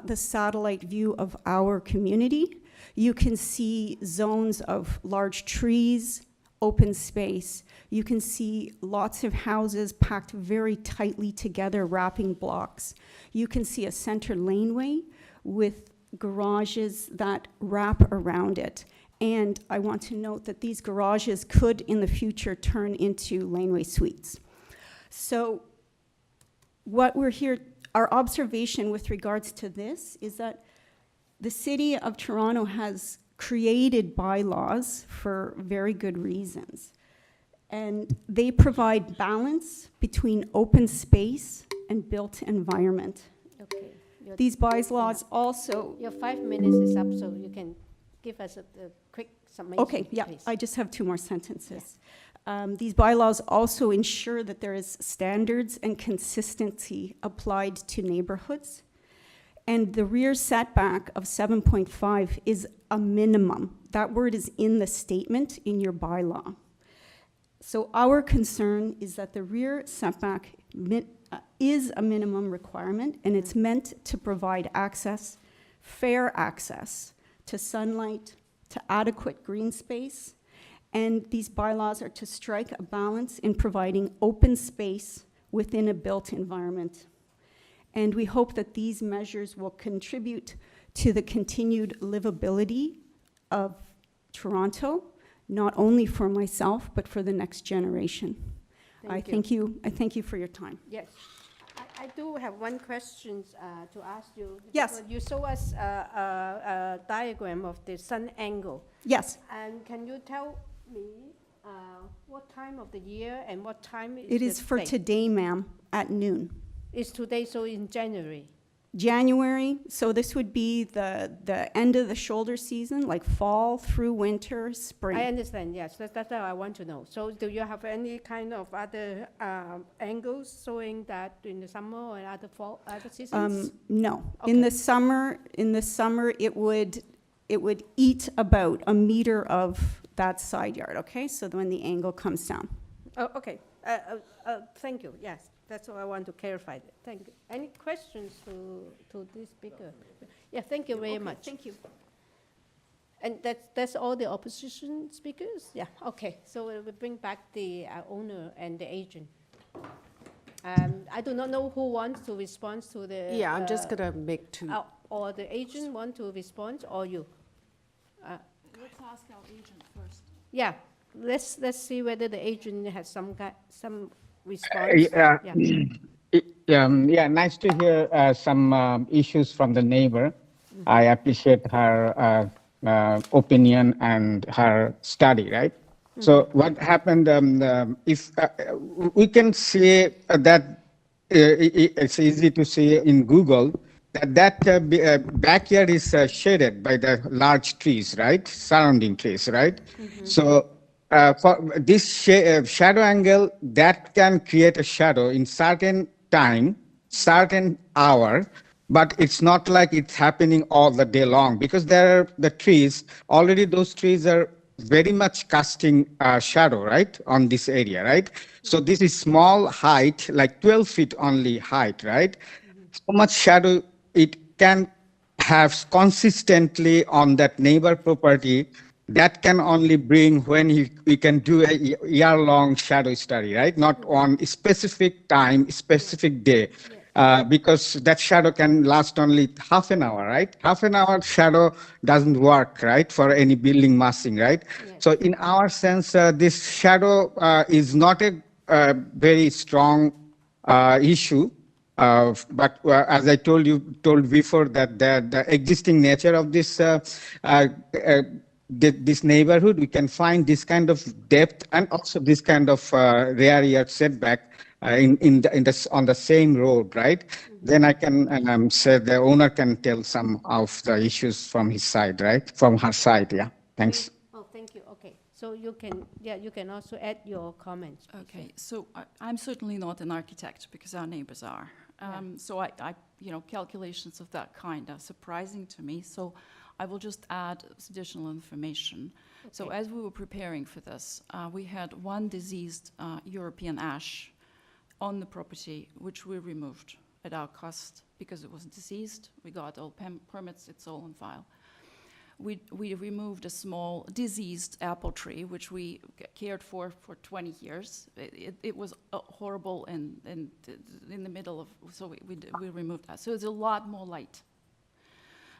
the satellite view of our community. You can see zones of large trees, open space. You can see lots of houses packed very tightly together, wrapping blocks. You can see a center laneway with garages that wrap around it. And I want to note that these garages could, in the future, turn into laneway suites. So what we're here, our observation with regards to this is that the City of Toronto has created bylaws for very good reasons. And they provide balance between open space and built environment. Okay. These bylaws also... Your 5 minutes is up, so you can give us a quick summation. Okay, yeah, please. I just have 2 more sentences. These bylaws also ensure that there is standards and consistency applied to neighborhoods. And the rear setback of 7.5 is a minimum. That word is in the statement in your bylaw. So our concern is that the rear setback is a minimum requirement, and it's meant to provide access, fair access to sunlight, to adequate green space, and these bylaws are to strike a balance in providing open space within a built environment. And we hope that these measures will contribute to the continued livability of Toronto, not only for myself, but for the next generation. I thank you for your time. Yes. I do have one question to ask you. Yes. You show us a diagram of the sun angle. Yes. And can you tell me what time of the year and what time is It is for today, ma'am, at noon. It's today, so in January. January, so this would be the end of the shoulder season, like fall through winter, spring. I understand, yes. That's what I want to know. So do you have any kind of other angles showing that in the summer or other seasons? No. Okay. In the summer, it would eat about a meter of that side yard, okay? So when the angle comes down. Oh, okay. Thank you, yes. That's all I want to clarify. Thank you. Any questions to this speaker? Yeah, thank you very much. Thank you. And that's all the opposition speakers? Yeah, okay. So we'll bring back the owner and the agent. I do not know who wants to respond to the... Yeah, I'm just going to make two. Or the agent want to respond, or you? Let's ask our agent first. Yeah, let's see whether the agent has some response. Yeah, nice to hear some issues from the neighbor. Mm-hmm. I appreciate her opinion and her study, right? Mm-hmm. So what happened, if we can say that it's easy to see in Google that backyard is shaded by the large trees, right? Surrounding trees, right? Mm-hmm. So for this shadow angle, that can create a shadow in certain time, certain hour, but it's not like it's happening all the day long, because there are the trees, already those trees are very much casting shadow, right, on this area, right? So this is small height, like 12 feet only height, right? So much shadow it can have consistently on that neighbor property. That can only bring when we can do a year-long shadow study, right? Not on a specific time, specific day, because that shadow can last only half an hour, right? Half an hour shadow doesn't work, right, for any building massing, right? Yes. So in our sense, this shadow is not a very strong issue. But as I told before, that the existing nature of this this neighborhood, we can find this kind of depth and also this kind of rear yard setback on the same road, right? Mm-hmm. Then I can say the owner can tell some of the issues from his side, right? From her side, yeah. Thanks. Oh, thank you. Okay, so you can also add your comments. Okay, so I'm certainly not an architect because our neighbors are. So I calculations of that kind are surprising to me. So I will just add additional information. Okay. So as we were preparing for this, we had one diseased European ash on the property, which we removed at our cost because it was diseased. We got all permits, it's all on file. We removed a small diseased apple tree, which we cared for 20 years. It was horrible and in the middle of, so we removed that. So it's a lot more light.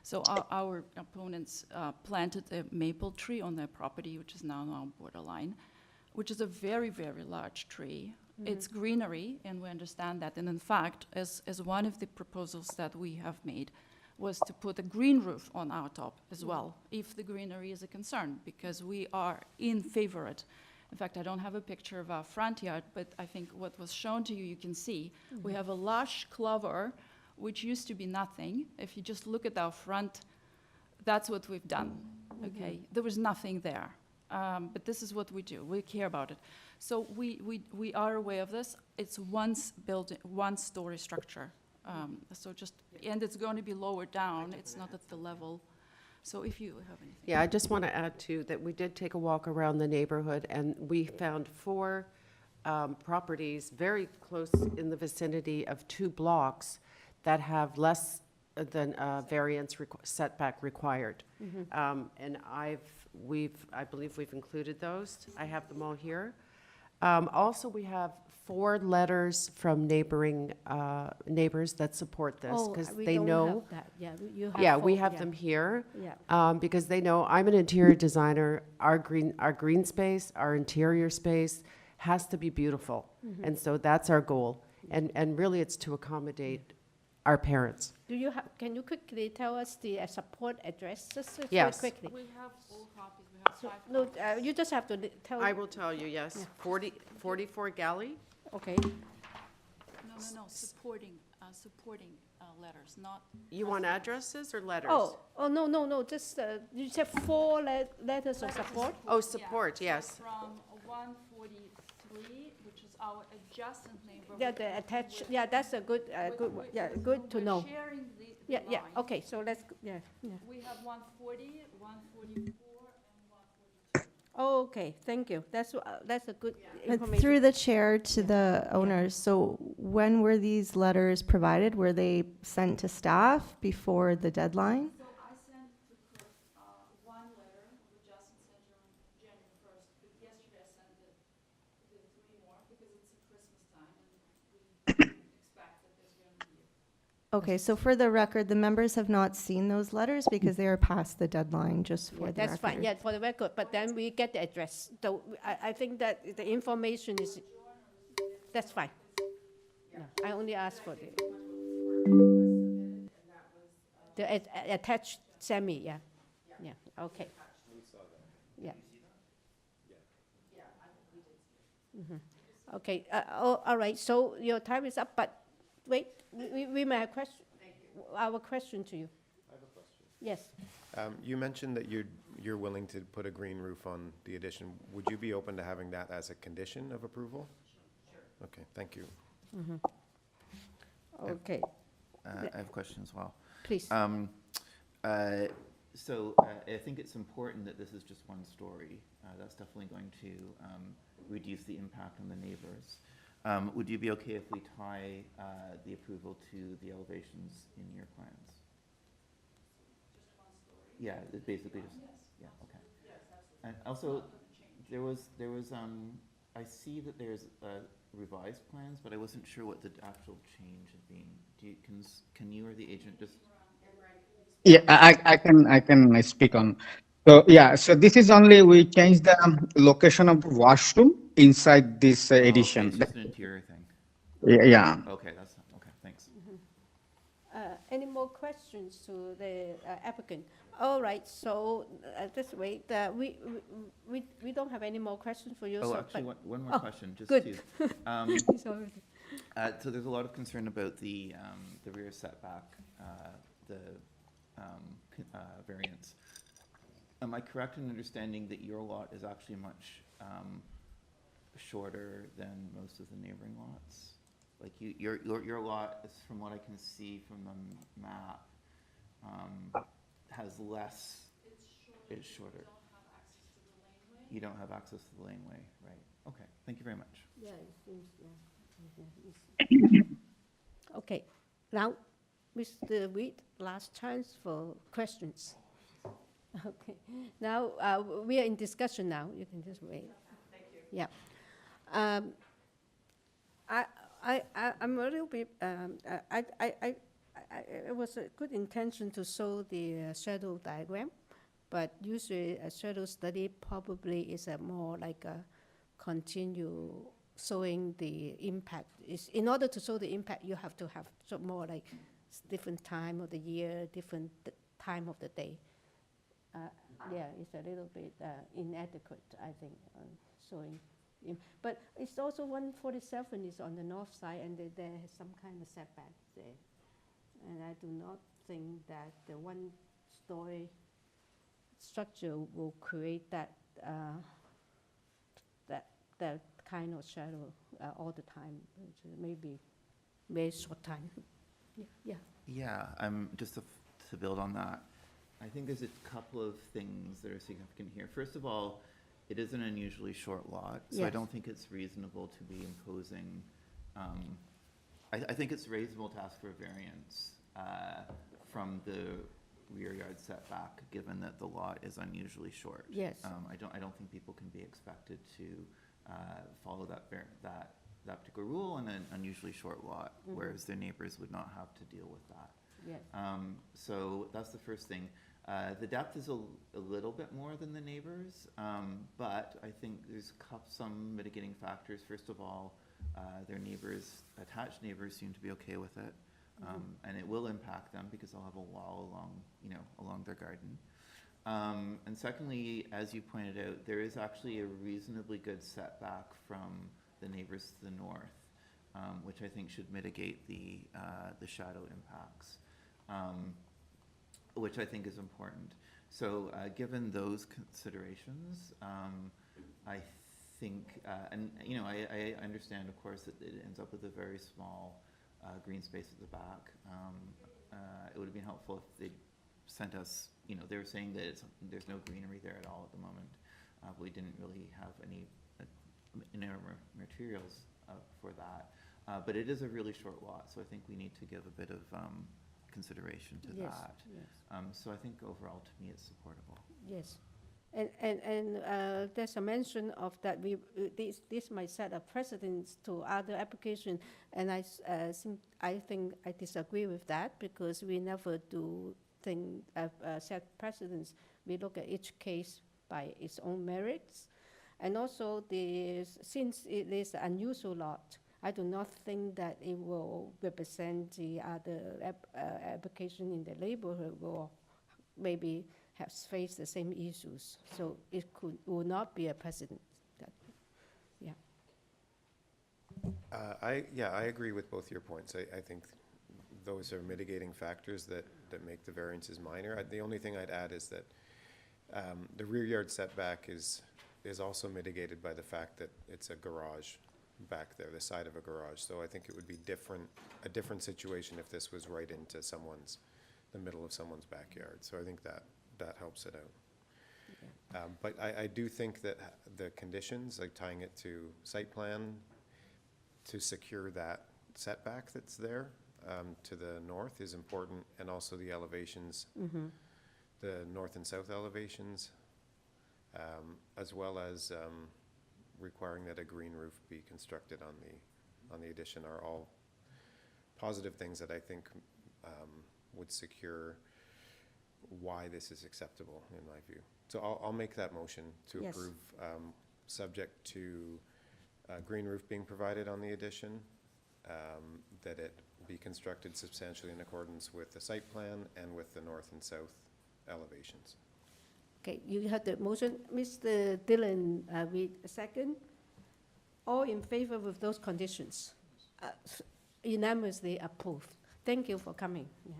So our opponents planted a maple tree on their property, which is now on borderline, which is a very, very large tree. Mm-hmm. It's greenery, and we understand that. And in fact, as one of the proposals that we have made was to put a green roof on our top as well, if the greenery is a concern, because we are in favor of it. In fact, I don't have a picture of our front yard, but I think what was shown to you, you can see. Mm-hmm. We have a lush clover, which used to be nothing. If you just look at our front, that's what we've done, okay? There was nothing there, but this is what we do. We care about it. So we are aware of this. It's one-story structure. And it's going to be lower down. It's not at the level. So if you have anything. Yeah, I just want to add too that we did take a walk around the neighborhood and we found 4 properties very close in the vicinity of 2 blocks that have less than variance setback required. And I believe we've included those. I have them all here. Also, we have 4 letters from neighboring neighbors that support this, because they know. Yeah, you have Yeah, 4, we have them here. Yeah. Because they know I'm an interior designer. Our green space, our interior space has to be beautiful. And so that's our goal. And really it's to accommodate our parents. Can you quickly tell us the support addresses? Yes. Very quickly. We have all copies, we have 5 No, copies. you just have to tell. I will tell you, yes. 44 Galley. Okay. No, supporting letters, not. You want addresses or letters? Oh, no, just, you said 4 letters of support? Oh, support, yes. From 143, which is our adjacent neighborhood. Yeah, the attached, yeah, that's a good, one. Yeah, good to know. We're sharing the Yeah, line. okay, so let's, yeah. We have 140, 144, and 142. Oh, okay, thank you. That's a good And information. through the chair to the owners, so when were these letters provided? Were they sent to staff before the deadline? So I sent the clerk one letter of adjustment center on January 1st, but yesterday I sent the 3 more because it's a Christmas time and we expect that there's going to be Okay, so for the record, the members have not seen those letters because they are past the deadline, just for the record. That's fine, yeah, for the record, but then we get the address. So I think that the information is, that's fine. No, I only asked for the attached semi, yeah. Okay. Yeah. Okay, all right, so your time is up, but wait, we may have our question to you. I have a question. Yes. You mentioned that you're willing to put a green roof on the addition. Would you be open to having that as a condition of approval? Sure. Okay, thank you. Okay. I have a question as well. Please. So I think it's important that this is just 1 story. That's definitely going to reduce the impact on the neighbors. Would you be okay if we tie the approval to the elevations in your plans? just 1 story. Yeah, it's basically just, yeah, okay. Yes, absolutely. And also, there was I see that there's revised plans, but I wasn't sure what the actual change had been. Can you or the agent just? Yeah, I can speak on. So yeah, so this is only, we changed the location of the washroom inside this edition. Okay, it's just an interior thing. Yeah. Okay, that's, okay, thanks. Any more questions to the applicant? All right, so this way, we don't have any more questions for you. Oh, so, actually, but- one more question, just good. to. Sorry. So there's a lot of concern about the rear setback, variance. Am I correct in understanding that your lot is actually much shorter than most of the neighboring lots? Like your lot is, from what I can see from the map, has less. It's shorter. You don't have access to the laneway, right? Okay, thank you very much. Yeah, it seems, Okay, now, Mr. Reed, last chance for questions. Okay, now we are in discussion now. You can just wait. Thank you. Yeah. I'm a little bit. It was a good intention to show the shadow diagram, but usually a shadow study probably is a more like a continue showing the impact. In order to show the impact, you have to have some more like different time of the year, different time of the day. Yeah, it's a little bit inadequate, I think, showing. But it's also 147 is on the north side, and there is some kind of setback there. And I do not think that the 1-story structure will create that that kind of shadow all the time. Maybe very short time. Yeah. Yeah, just to build on that, I think there's a couple of things that are significant here. First of all, it is an unusually short lot, so I Yes. don't think it's reasonable to be imposing, I think it's reasonable to ask for a variance from the rear yard setback, given that the lot is unusually short. Yes. I don't think people can be expected to follow that particular rule on an unusually short lot, whereas their neighbors would not have to deal with that. Yes. So that's the first thing. The depth is a little bit more than the neighbors, but I think there's some mitigating factors. First of all, their neighbors, attached neighbors, seem to be okay with it, and it will impact them because they'll have a wall along their garden. And secondly, as you pointed out, there is actually a reasonably good setback from the neighbors to the north, which I think should mitigate the shadow impacts, which I think is important. So given those considerations, I think, and I understand, of course, that it ends up with a very small green space at the back. It would have been helpful if they sent us, they were saying that there's no greenery there at all at the moment. We didn't really have any materials for that. But it is a really short lot, so I think we need to give a bit of consideration to that. Yes. So I think overall, to me, it's supportable. Yes. And there's a mention of that this might set a precedence to other applications, and I think I disagree with that, because we never do set precedents. We look at each case by its own merits, and also since it is an unusual lot, I do not think that it will represent the other application in the neighborhood will maybe have faced the same issues. So it will not be a precedent. I agree with both your points. I think those are mitigating factors that make the variances minor. The only thing I'd add is that the rear yard setback is also mitigated by the fact that it's a garage back there, the side of a garage. So I think it would be a different situation if this was right into the middle of someone's backyard. So I think that helps it out. But I do think that the conditions, like tying it to site plan to secure that setback that's there to the north, is important, and also the elevations, the north and south elevations, as well as requiring that a green roof be constructed on the addition, are all positive things that I think would secure why this is acceptable, in my view. So I'll make that motion to Yes. approve, subject to a green roof being provided on the addition, that it be constructed substantially in accordance with the site plan and with the north and south elevations. Okay, you have the motion. Mr. Dillon, read a second. All in favor with those conditions? Unanimously approved. Thank you for coming. Yeah.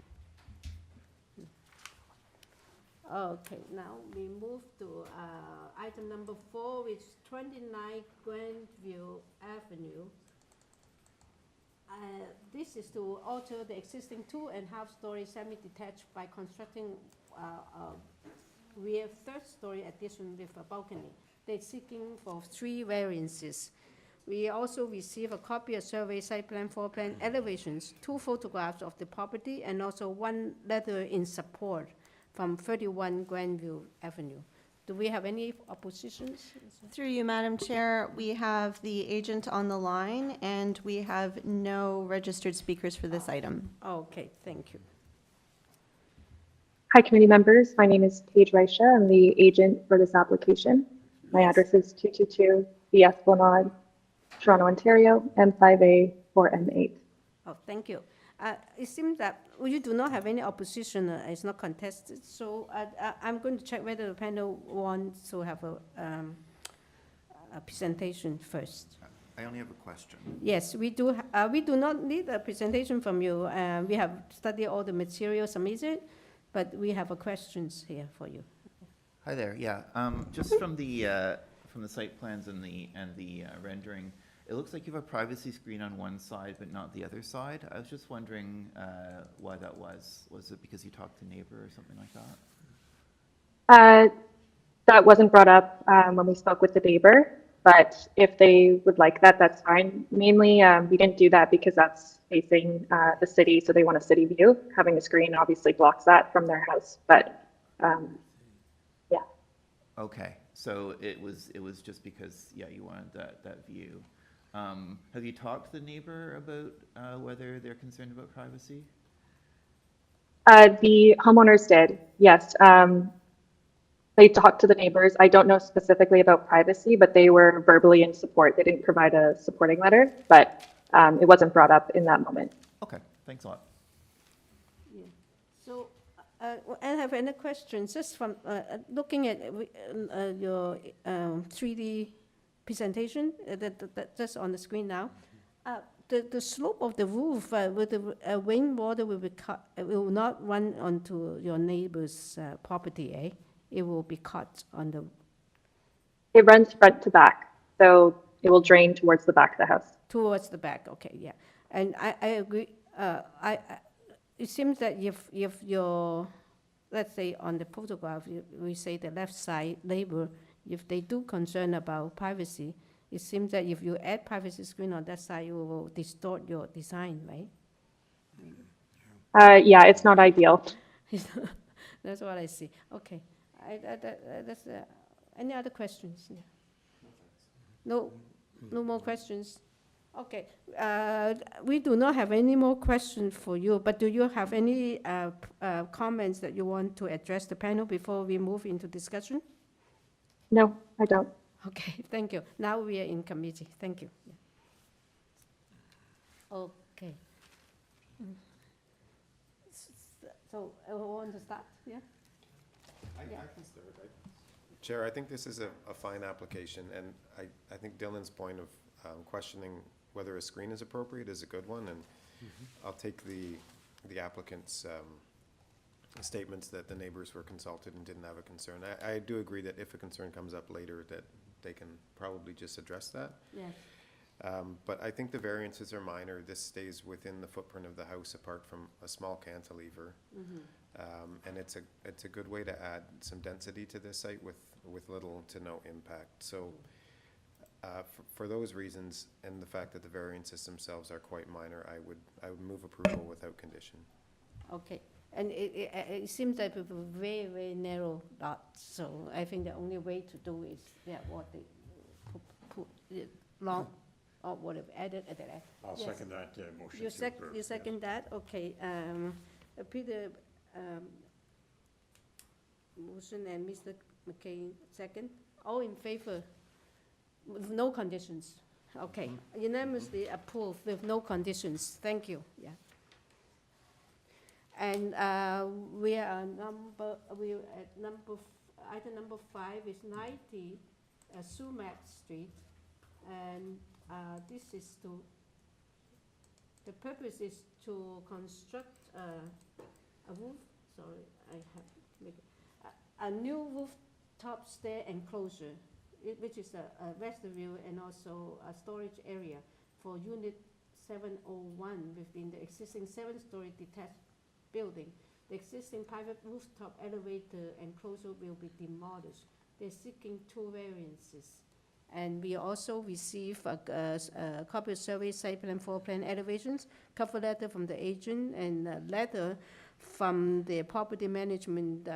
Okay, now we move to item number 4, which is 29 Grandview Avenue. This is to alter the existing 2.5-story semi-detached by constructing rear third-story addition with a balcony. They're seeking for 3 variances. We also receive a copy of survey, site plan, floor plan, elevations, 2 photographs of the property, and also 1 letter in support from 31 Grandview Avenue. Do we have any oppositions? Through you, Madam Chair, we have the agent on the line, and we have no registered speakers for this item. Okay, thank you. Hi, committee members. My name is Paige Reisha. I'm the agent for this application. My address is 222 B. Esplanade, Toronto, Ontario, M5A 4M8. Oh, thank you. It seems that you do not have any opposition. It's not contested. So I'm going to check whether the panel wants to have a presentation first. I only have a question. Yes, we do. We do not need a presentation from you. We have studied all the material submitted, but we have questions here for you. Hi there. Yeah, just from the site plans and the rendering, it looks like you have a privacy screen on one side, but not the other side. I was just wondering why that was. Was it because you talked to neighbor or something like that? That wasn't brought up when we spoke with the neighbor, but if they would like that, that's fine. Mainly, we didn't do that because that's facing the city, so they want a city view. Having a screen obviously blocks that from their house, but yeah. Okay, so it was just because, yeah, you wanted that view. Have you talked to the neighbor about whether they're concerned about privacy? The homeowners did, yes. They talked to the neighbors. I don't know specifically about privacy, but they were verbally in support. They didn't provide a supporting letter, but it wasn't brought up in that moment. Okay, thanks a lot. Yeah. So I have any questions just from looking at your 3D presentation that's on the screen now. The slope of the roof with the rainwater will not run onto your neighbor's property, eh? It will be cut on the... It runs front to back, so it will drain towards the back of the house. Towards the back, okay, yeah. And I agree, it seems that if your, let's say on the photograph, we say the left side neighbor, if they do concern about privacy, it seems that if you add privacy screen on that side, you will distort your design, right? Yeah, it's not ideal. That's what I see. Okay. That's, any other questions? Yeah. No more questions? Okay. We do not have any more questions for you, but do you have any comments that you want to address the panel before we move into discussion? No, I don't. Okay, thank you. Now we are in committee. Thank you. Yeah. Okay. So, I want to start, yeah? I can start. Chair, I think this is a fine application, and I think Dylan's point of questioning whether a screen is appropriate is a good one, and I'll take the applicant's statements that the neighbors were consulted and didn't have a concern. I do agree that if a concern comes up later, that they can probably just address that. Yes. But I think the variances are minor. This stays within the footprint of the house apart from a small cantilever. And it's a good way to add some density to this site with little to no impact. So for those reasons and the fact that the variances themselves are quite minor, I would move approval without condition. Okay. And it seems that with a very, very narrow lot, so I think the only way to do is, yeah, what they put long, or whatever, added at the end. I'll second that motion. You second that? Okay. Peter, motion and Mr. McCain second. All in favor with no conditions? Okay. Unanimously approved with no conditions. Thank you. Yeah. And we are at item number 5 is 90 SUMACH Street, and this is the purpose is to construct a roof. Sorry, I have to make a new rooftop stair enclosure, which is a vestibule and also a storage area for Unit 701 within the existing 7-story detached building. The existing private rooftop elevator enclosure will be demolished. They're seeking 2 variances. And we also receive a copy of survey, site plan, floor plan elevations, cover letter from the agent, and a letter from the property management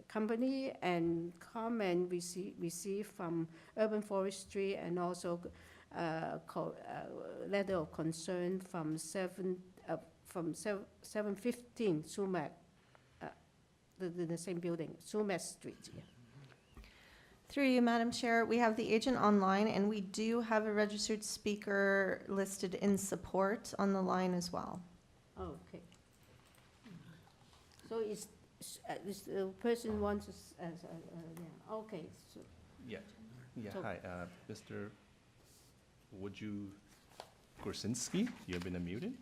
company, and comment received from Urban Forestry, and also letter of concern from 715 SUMACH, the same building, SUMACH Street. Yeah. Through you, Madam Chair, we have the agent online, and we do have a registered speaker listed in support on the line as well. Oh, okay. So is the person wants to, yeah, okay. So Yeah, so hi, Mr. Gorczynski, you've been unmuted.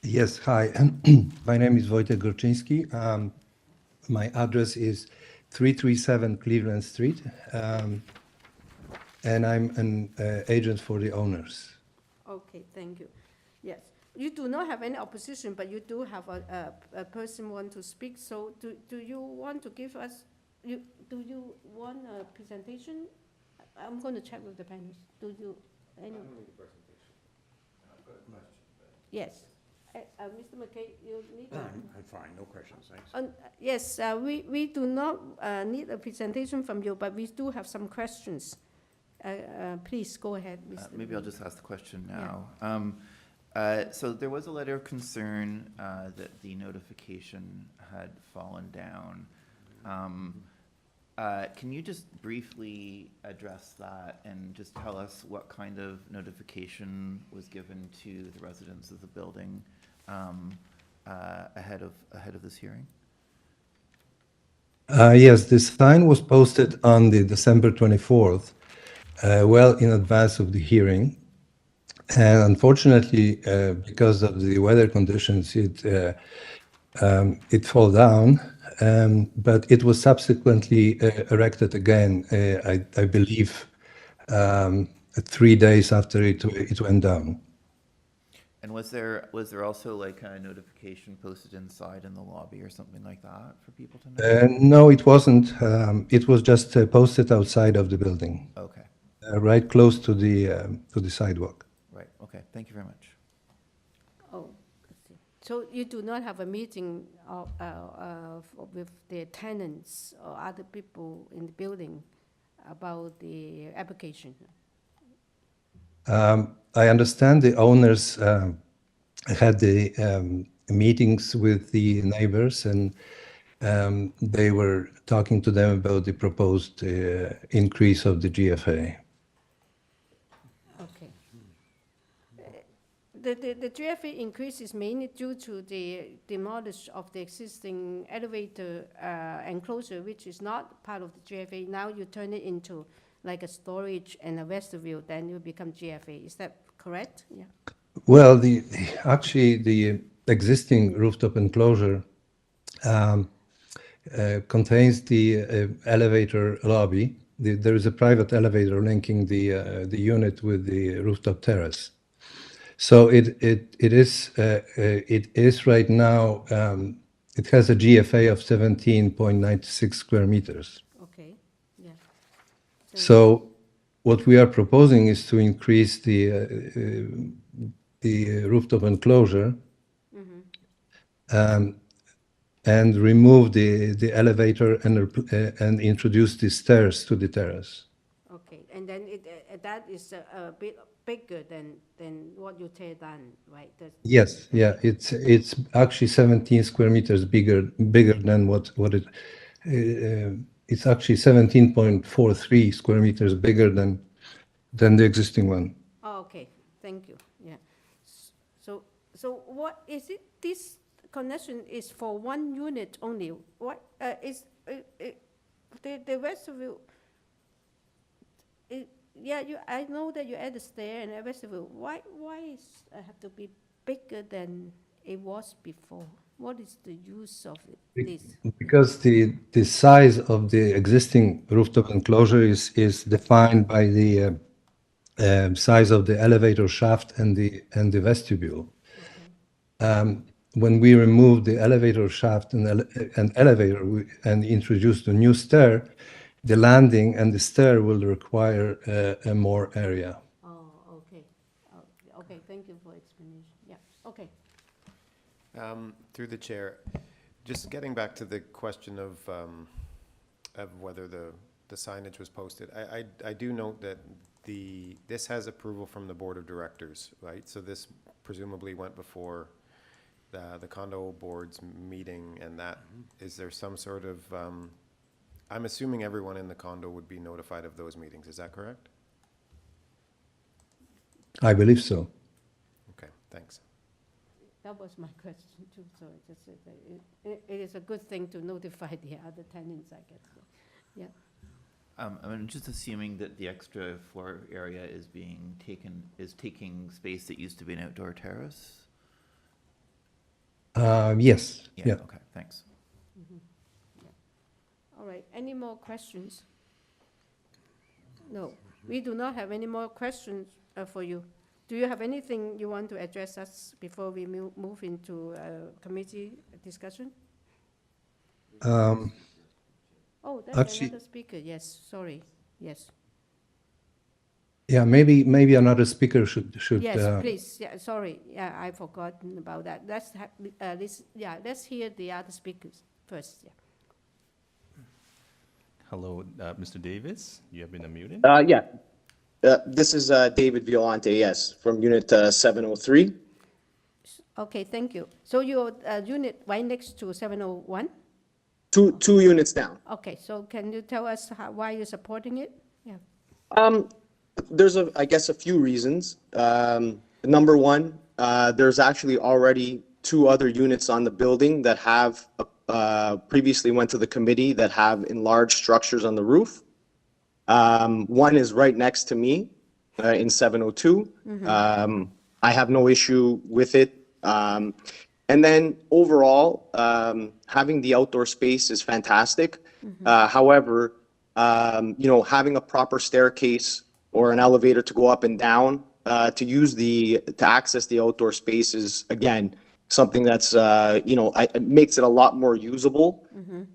Yes, hi. My name is Wojtek Gorczynski. My address is 337 Cleveland Street, and I'm an agent for the owners. okay, thank you. Yes, you do not have any opposition, but you do have a person want to speak. So do you want to give us do you want a presentation? I'm going to check with the panelists. Do you? Any? Yes. Mr. McKay, you need. I'm fine, no questions, thanks. Yes, we do not need a presentation from you, but we do have some questions. Please go ahead, Mr. Maybe I'll just ask the question now. Yeah. So there was a letter of concern that the notification had fallen down. Can you just briefly address that and just tell us what kind of notification was given to the residents of the building ahead of this hearing? Yes, this sign was posted on the December 24th, well in advance of the hearing. And unfortunately, because of the weather conditions, it fell down. But it was subsequently erected again, I believe, 3 days after it went down. And was there also like a notification posted inside in the lobby or something like that for people to know? No, it wasn't. It was just posted outside of the building. Okay. Right close to the sidewalk. Right. Okay. Thank you very much. Oh, let's see. So you do not have a meeting with the tenants or other people in the building about the application? I understand the owners had the meetings with the neighbors, and they were talking to them about the proposed increase of the GFA. Okay. The GFA increase is mainly due to the demolish of the existing elevator enclosure, which is not part of the GFA. Now you turn it into like a storage and a vestibule, then you become GFA. Is that correct? Yeah. Well, actually the existing rooftop enclosure contains the elevator lobby. There is a private elevator linking the unit with the rooftop terrace. So it is right now. It has a GFA of 17.96 square meters. Okay. Yeah. So what we are proposing is to increase the rooftop enclosure and remove the elevator and introduce the stairs to the terrace. Okay, and then that is a bit bigger than what you tear down, right? Yes, yeah, it's actually 17 square meters bigger than what it. It's actually 17.43 square meters bigger than the existing one. Oh, okay, thank you. Yeah. So what is it? This connection is for one unit only. What is the vestibule? Yeah, I know that you add a stair and a vestibule. Why is it have to be bigger than it was before? What is the use of this? Because the size of the existing rooftop enclosure is defined by the size of the elevator shaft and the vestibule. Okay. When we remove the elevator shaft and elevator and introduce the new stair, the landing and the stair will require more area. Oh, okay. Okay, thank you for explanation. Yeah, okay. Through the chair, just getting back to the question of whether the signage was posted, I do note that this has approval from the board of directors, right? So this presumably went before the condo board's meeting, and that is there some sort of I'm assuming everyone in the condo would be notified of those meetings. Is that correct? I believe so. Okay, thanks. That was my question too. So I just said that it is a good thing to notify the other tenants, I guess. Yeah. I'm just assuming that the extra floor area is taking space that used to be an outdoor terrace. Yes. Yeah. Okay. Thanks. All right, any more questions? No, we do not have any more questions for you. Do you have anything you want to address us before we move into committee discussion? Oh, Oh, that's Actually, another speaker. Yes, sorry. Yes. yeah, maybe another speaker should. Yes, please. Yeah, sorry. Yeah, I forgotten about that. Let's hear the other speakers first. Yeah. Hello, Mr. Davis. You have been unmuted. Yeah. This is David Violante, yes, from Unit 703. Okay, thank you. So your unit right next to 701? Two units down. Okay, so can you tell us why you're supporting it? Yeah. There's, I guess, a few reasons. Number one, there's actually already 2 other units on the building that have previously went to the committee that have enlarged structures on the roof. One is right next to me in 702. I have no issue with it. And then overall, having the outdoor space is fantastic. However, having a proper staircase or an elevator to go up and down to access the outdoor space is, again, something that's, it makes it a lot more usable.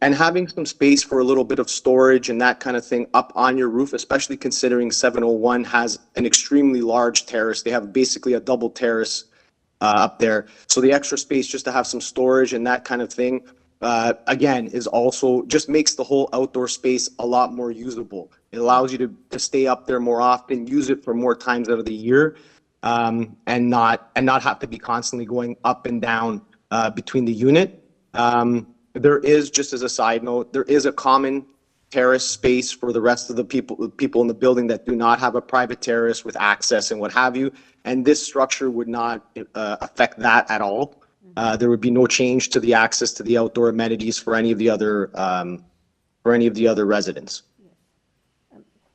And having some space for a little bit of storage and that kind of thing up on your roof, especially considering 701 has an extremely large terrace. They have basically a double terrace up there. So the extra space just to have some storage and that kind of thing, again, is also just makes the whole outdoor space a lot more usable. It allows you to stay up there more often, use it for more times out of the year, and not have to be constantly going up and down between the unit. There is, just as a side note, there is a common terrace space for the rest of the people in the building that do not have a private terrace with access and what have you. And this structure would not affect that at all. There would be no change to the access to the outdoor amenities for any of the other residents.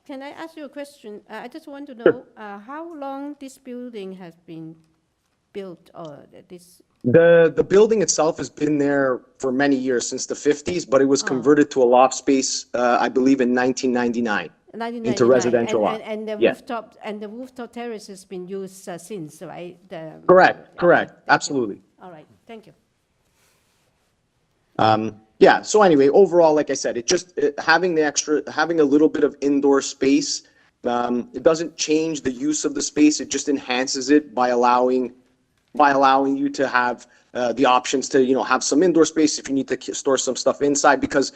Can I ask you a question? I just want to know how long this building has been built, or this. The building itself has been there for many years, since the 50s, but it was converted to a loft space, I believe, in 1999 into residential loft. And the rooftop terrace has been used since, right? Correct. Absolutely. All right. Thank you. Yeah. So anyway, overall, like I said, having a little bit of indoor space, it doesn't change the use of the space. It just enhances it by allowing you to have the options to, have some indoor space if you need to store some stuff inside, because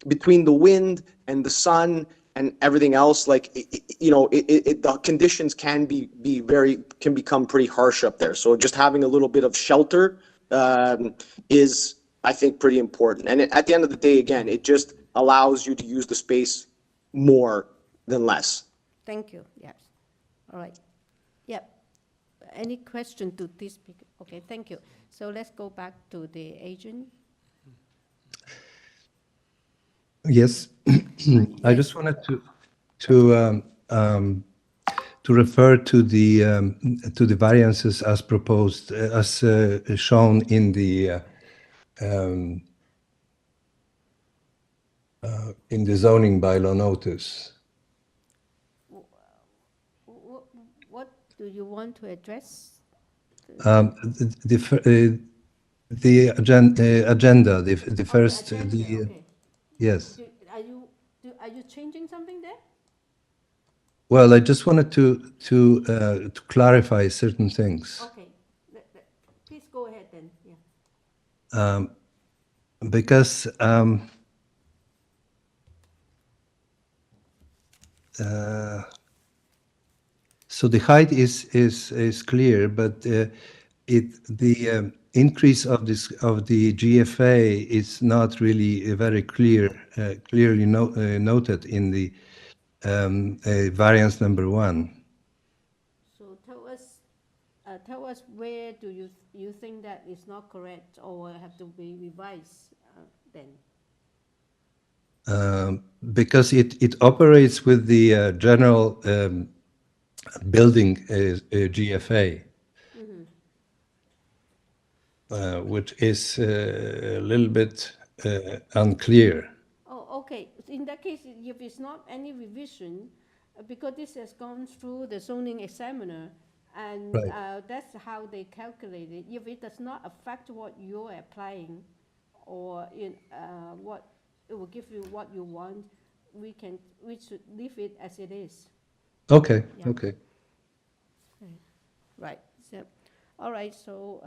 between the wind and the sun and everything else, the conditions can become pretty harsh up there. So just having a little bit of shelter is, I think, pretty important. And at the end of the day, again, it just allows you to use the space more than less. Thank you. Yes. All right. Yep. Any question to this speaker? Okay, thank you. So let's go back to the agent. Yes, I just wanted to refer to the variances as proposed, as shown in the zoning bylaw notice. What do you want to address? The agenda, the first, okay. Yes. Are you changing something there? Well, I just wanted to clarify certain things. Okay, please go ahead then. Yeah. Because so the height is clear, but the increase of the GFA is not really very clearly noted in the variance number 1. So tell us where do you think that is not correct or have to be revised then? Because it operates with the general building GFA. Which is a little bit unclear. Oh, okay. In that case, if it's not any revision, because this has gone through the zoning examiner, and that's how they calculate it. If it does not affect what you're applying, or it will give you what you want, we should leave it as it is. Okay, Yeah. okay. Right. So, all right. So,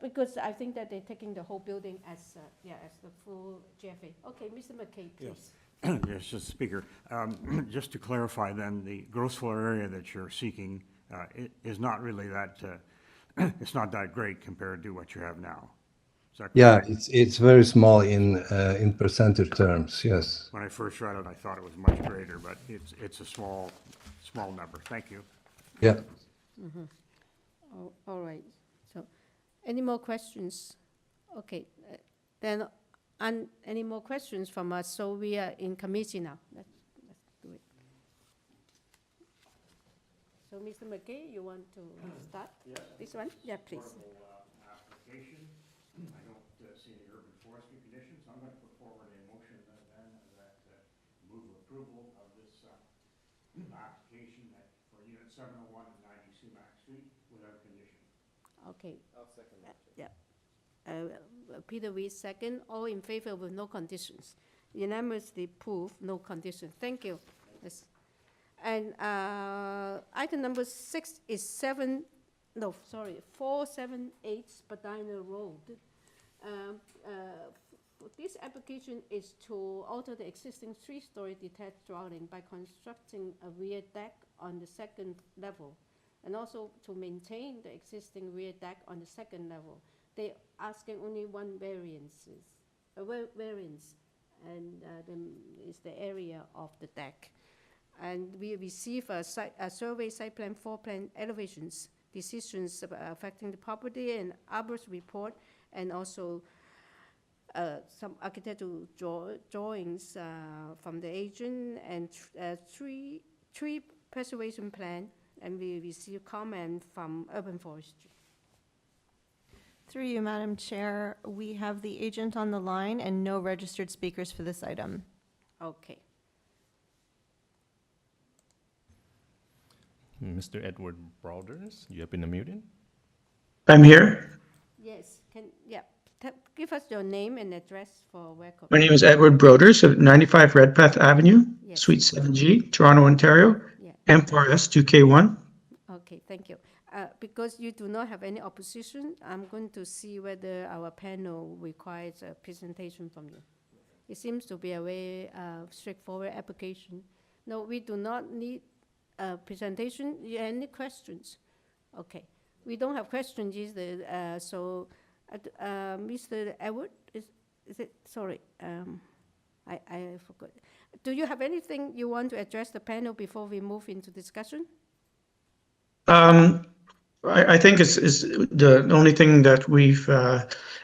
because I think that they're taking the whole building as as the full GFA. Okay, Mr. McKay, please. Yes, yes, Mr. Speaker. Just to clarify then, the gross floor area that you're seeking is not really that, it's not that great compared to what you have now. Is that correct? Yeah, it's very small in percentage terms, yes. When I first read it, I thought it was much greater, but it's a small number. Thank you. Yeah. Mm-hmm. All right. So, any more questions? Okay. Then, any more questions from us? So we are in committee now. Let's do it. So, Mr. McKay, you want to start? Yes. This one? Yeah, please. Application. I don't see any urban forestry conditions. I'm going to put forward a motion then that move approval of this application for Unit 701 and 90 Sumac Street without condition. Okay. I'll second that. Yeah. Peter Reed, second. All in favor with no conditions. Unanimously approved, no conditions. Thank you. Yes. And item number 6 is 478 Spadina Road. This application is to alter the existing 3-story detached dwelling by constructing a rear deck on the second level, and also to maintain the existing rear deck on the second level. They're asking only one variance, and is the area of the deck. And we receive a survey, site plan, floor plan, elevations, decisions affecting the property, and arborist report, and also some architectural drawings from the agent, and tree preservation plan, and we receive comment from urban forestry. Through you, Madam Chair, we have the agent on the line and no registered speakers for this item. Okay. Mr. Edward Broders, you have been unmuted. I'm here. Yes, give us your name and address for record. My name is Edward Broders of 95 Redpath Avenue, yes. Suite 7G, Toronto, Ontario, yeah. M4S 2K1. Okay, thank you. Because you do not have any opposition, I'm going to see whether our panel requires a presentation from you. It seems to be a very straightforward application. No, we do not need a presentation. Any questions? Okay. We don't have questions either, Mr. Edward, is it, sorry, I forgot. Do you have anything you want to address the panel before we move into discussion? I think is the only thing that we've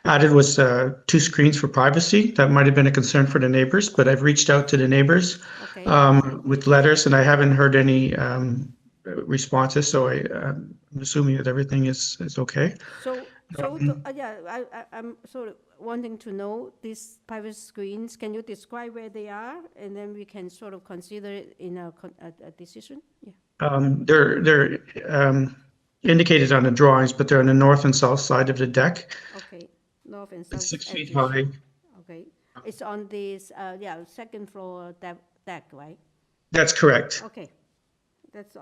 added was 2 screens for privacy. That might have been a concern for the neighbors, but I've reached out to the neighbors with letters, and I haven't heard any responses, so I'm assuming that everything is okay. I'm sort of wanting to know these private screens. Can you describe where they are, and then we can sort of consider it in a decision? Yeah. They're indicated on the drawings, but they're on the north and south side of the deck. Okay, north and south. It's 6 feet high. Okay, it's on this second floor deck, right? That's correct. Okay, that's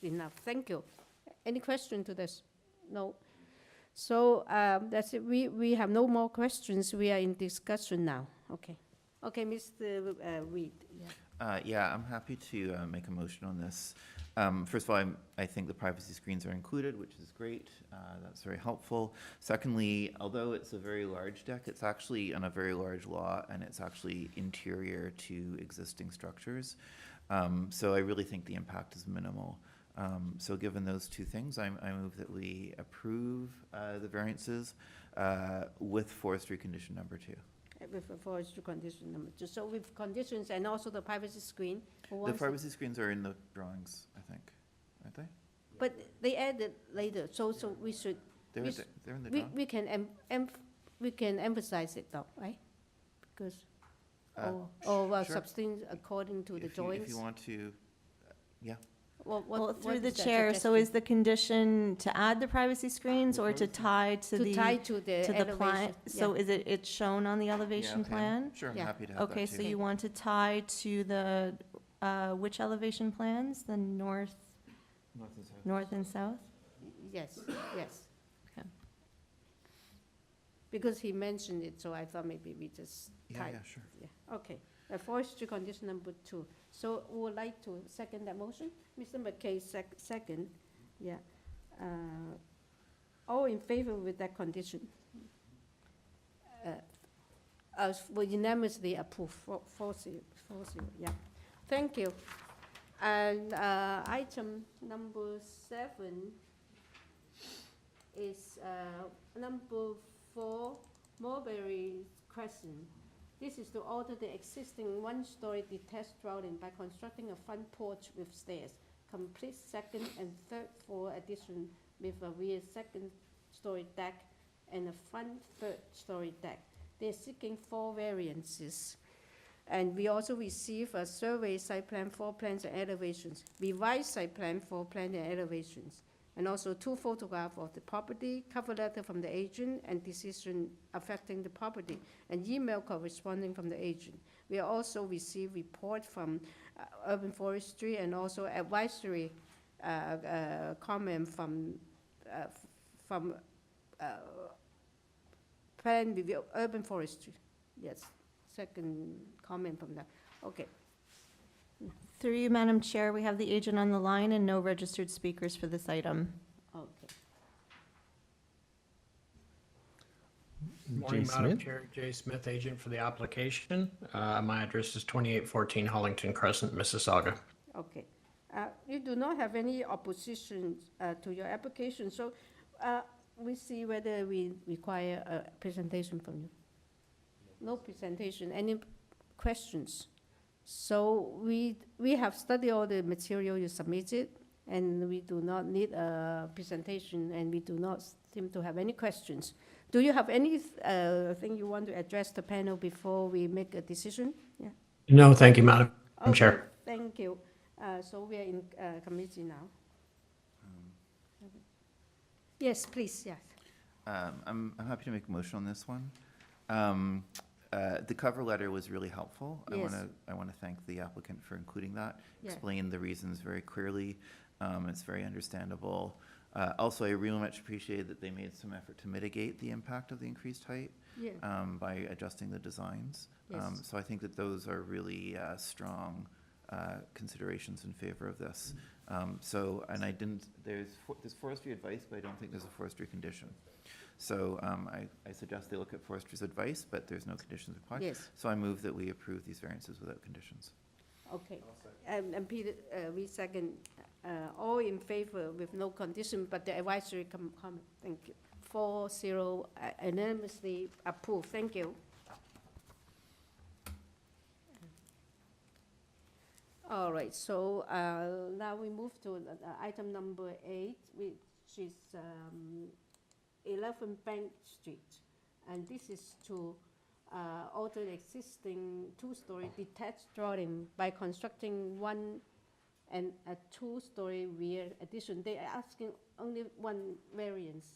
enough. Thank you. Any question to this? No. So that's it. We have no more questions. We are in discussion now. Okay. Okay, Mr. Reed. Yeah, I'm happy to make a motion on this. First of all, I think the privacy screens are included, which is great. That's very helpful. Secondly, although it's a very large deck, it's actually on a very large lot, and it's actually interior to existing structures. So I really think the impact is minimal. So given those 2 things, I move that we approve the variances with forestry condition number 2. With forestry condition number 2. So with conditions and also the privacy screen. The privacy screens are in the drawings, I think, aren't they? But they added later, so we should. They're in the drawings. We can emphasize it though, right? Because sure. substance according to the drawings. If you want to, yeah. Well, through what the is the chair, so suggestion? is the condition to add the privacy screens or to tie to To the? tie to the plan? elevation, So yeah. is it's shown on the elevation okay. plan? Sure, I'm Yeah. happy to have that Okay, too. so you want to tie to the, which elevation plans? The north, North and south. north and south? Yes, yes. Okay. Because he mentioned it, so I thought maybe we just tie. Yeah, sure. Yeah, okay. Forestry condition number 2. So who would like to second that motion? Mr. McKay, second. Yeah. All in favor with that condition? Will unanimously approve, 4-0, yeah. Thank you. And item number 7 is number 4, MULBERRY CRESCENT. This is to alter the existing one-story detached dwelling by constructing a front porch with stairs, complete second and third floor addition with a rear second-story deck and a front third-story deck. They're seeking 4 variances. And we also receive a survey site plan, floor plans and elevations, revised site plan, floor plan and elevations, and also 2 photographs of the property, cover letter from the agent, and decision affecting the property, and email corresponding from the agent. We also receive report from urban forestry and also advisory comment from plan review, urban forestry. Yes, second comment from that. Okay. Through you, Madam Chair, we have the agent on the line and no registered speakers for this item. Okay. Morning, Jay Madam Smith. Chair. Jay Smith, agent for the application. My address is 2814 Hollington Crescent, Mississauga. Okay. You do not have any opposition to your application, so we see whether we require a presentation from you. No presentation. Any questions? So we have studied all the material you submitted, and we do not need a presentation, and we do not seem to have any questions. Do you have any thing you want to address the panel before we make a decision? Yeah. No, thank you, Madam Okay, Chair. thank you. So we are in committee now. Yes, please, yes. I'm happy to make a motion on this one. The cover letter was really helpful. Yes. I want to thank the applicant for including that, Yeah. explain the reasons very clearly. It's very understandable. Also, I really much appreciate that they made some effort to mitigate the impact of the increased height Yeah. by adjusting the designs. Yes. So I think that those are really strong considerations in favor of this. And I didn't, there's forestry advice, but I don't think there's a forestry condition. So I suggest they look at forestry's advice, but there's no conditions required. Yes. So I move that we approve these variances without conditions. Okay. And Peter, we second, all in favor with no condition, but the advisory comment. Thank you. 4-0 unanimously approved. Thank you. All right, so now we move to item number 8, which is 11 Bank Street. And this is to alter the existing 2-story detached dwelling by constructing one and a 2-story rear addition. They are asking only one variance,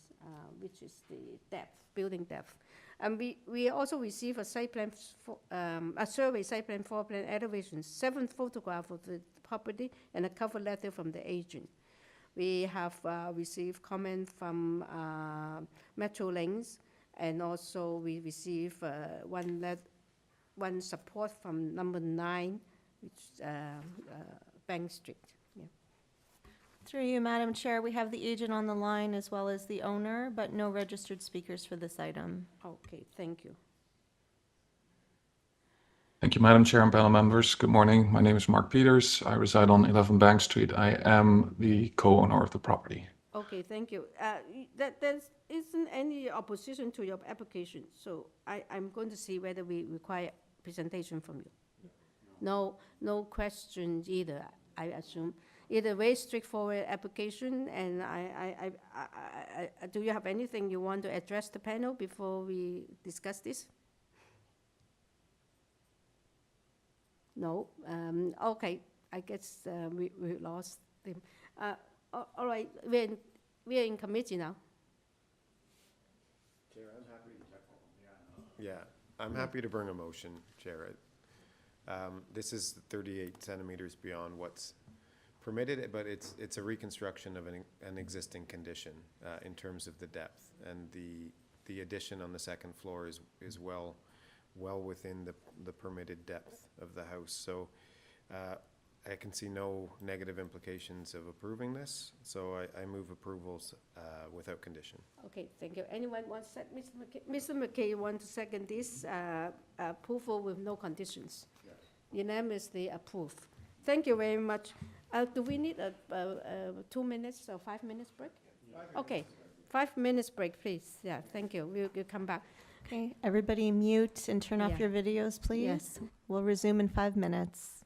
which is the depth, building depth. And we also receive a site plan, a survey site plan, floor plan, elevations, 7 photographs of the property, and a cover letter from the agent. We have received comment from Metro Links, and also we receive one support from number 9, which Bank Street. Yeah. Through you, Madam Chair, we have the agent on the line as well as the owner, but no registered speakers for this item. Okay, thank you. Thank you, Madam Chair and panel members. Good morning. My name is Mark Peters. I reside on 11 Bank Street. I am the co-owner of the property. Okay, thank you. There isn't any opposition to your application, so I'm going to see whether we require presentation from you. No questions either, I assume. It's a very straightforward application, and do you have anything you want to address the panel before we discuss this? No? Okay, I guess we lost them. All right, we are in committee now. Chair, I'm happy to bring a motion, Chair. This is 38 centimeters beyond what's permitted, but it's a reconstruction of an existing condition in terms of the depth, and the addition on the second floor is well within the permitted depth of the house. So I can see no negative implications of approving this, so I move approvals without condition. Okay, thank you. Anyone wants to Mr. McKay want to second this approval with no conditions? Yes. Unanimously approved. Thank you very much. Do we need a 2 minutes or 5 minutes break? Okay, 5 minutes break, please. Yeah, thank you. We'll come back. Okay, everybody mute and turn off your videos, please. Yes. We'll resume in 5 minutes.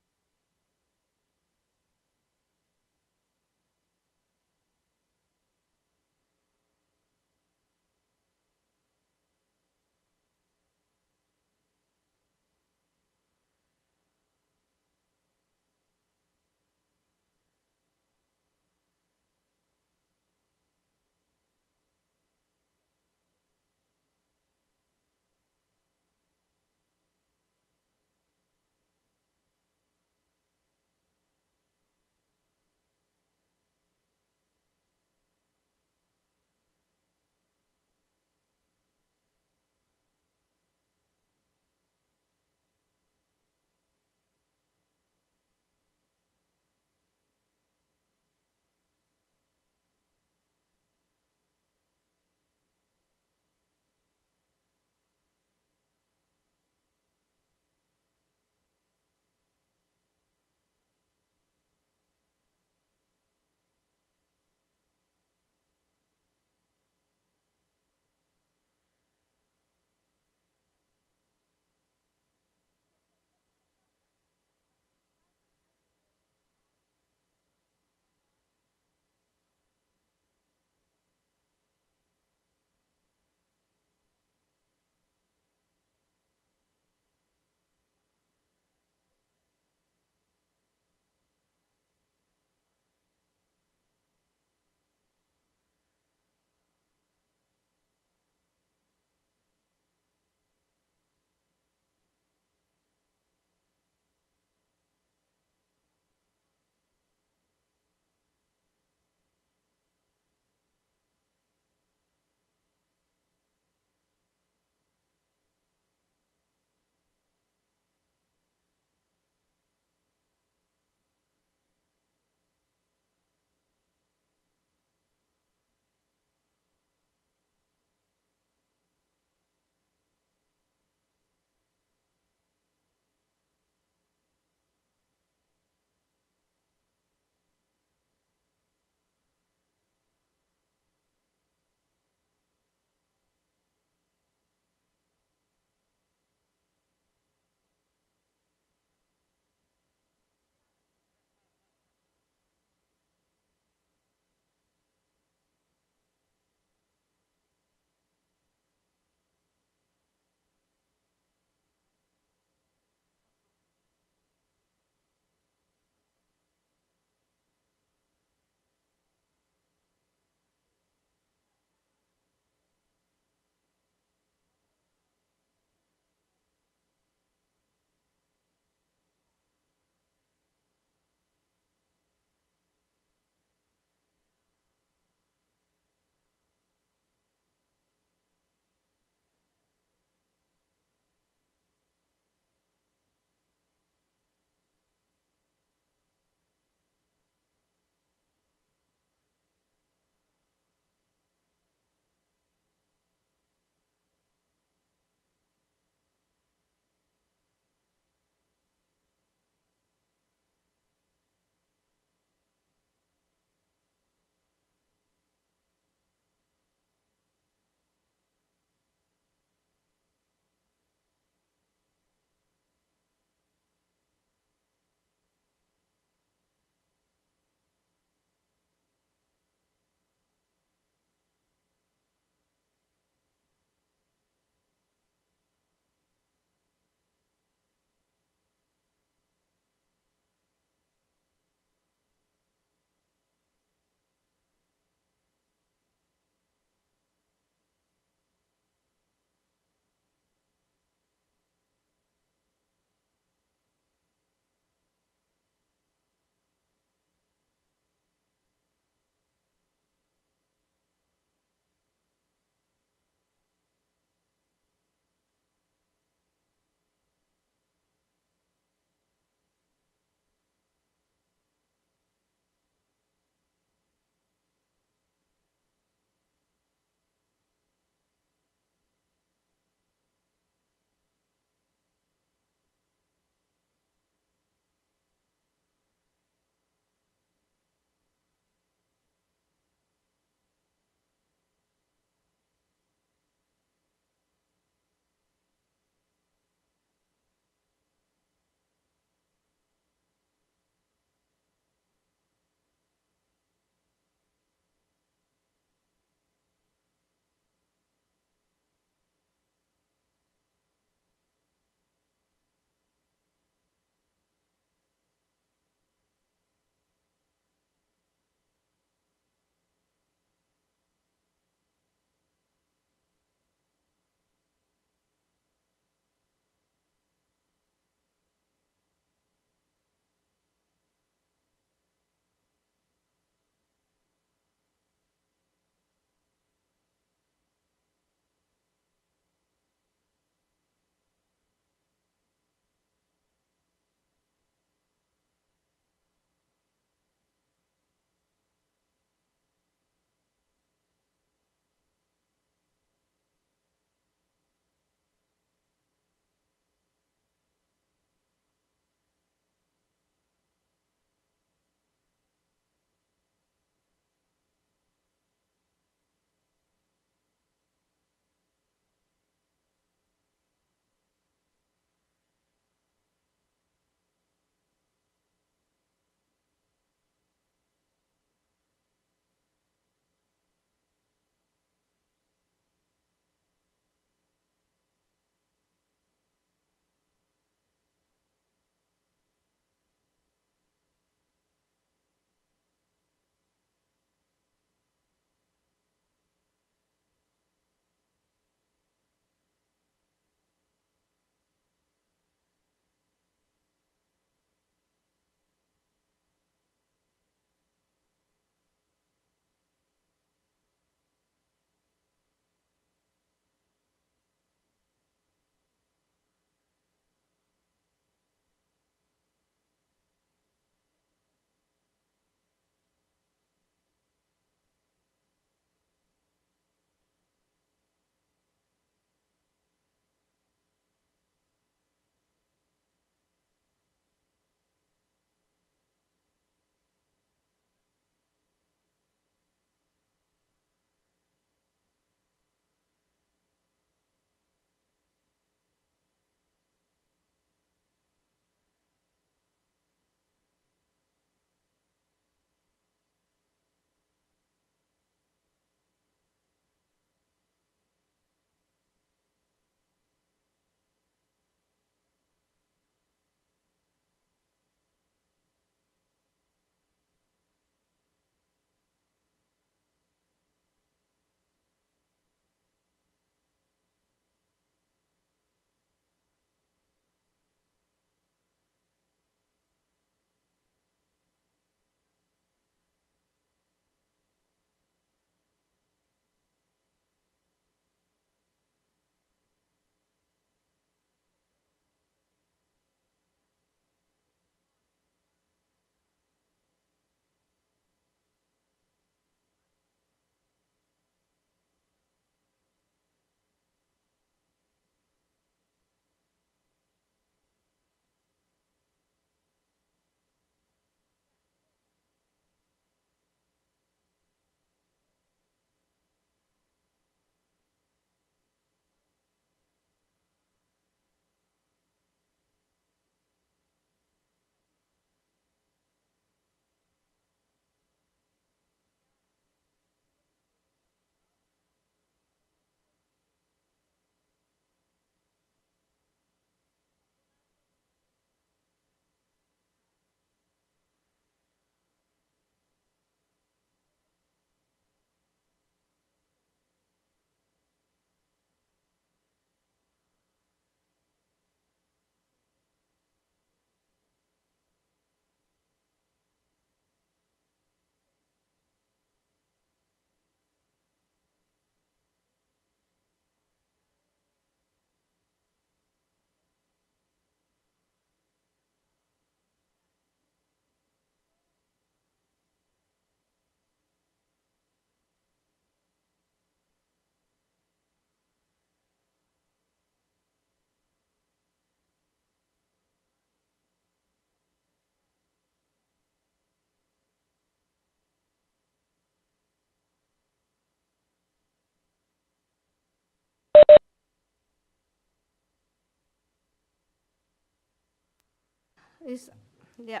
Yeah,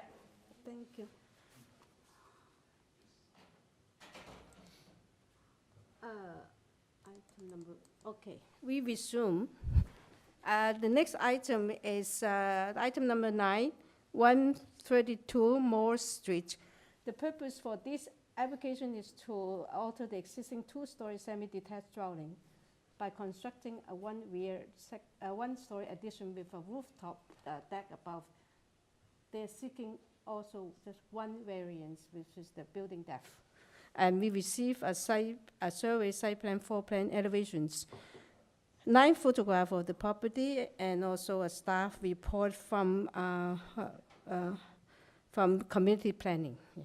thank you. Item number, okay, we resume. The next item is item number 9, 132 Morse Street. The purpose for this application is to alter the existing two-story semi-detached dwelling by constructing a one-story addition with a rooftop deck above. They're seeking also just one variance, which is the building depth. And we receive a survey site plan, floor plan elevations, 9 photographs of the property, and also a staff report from community planning. Yeah.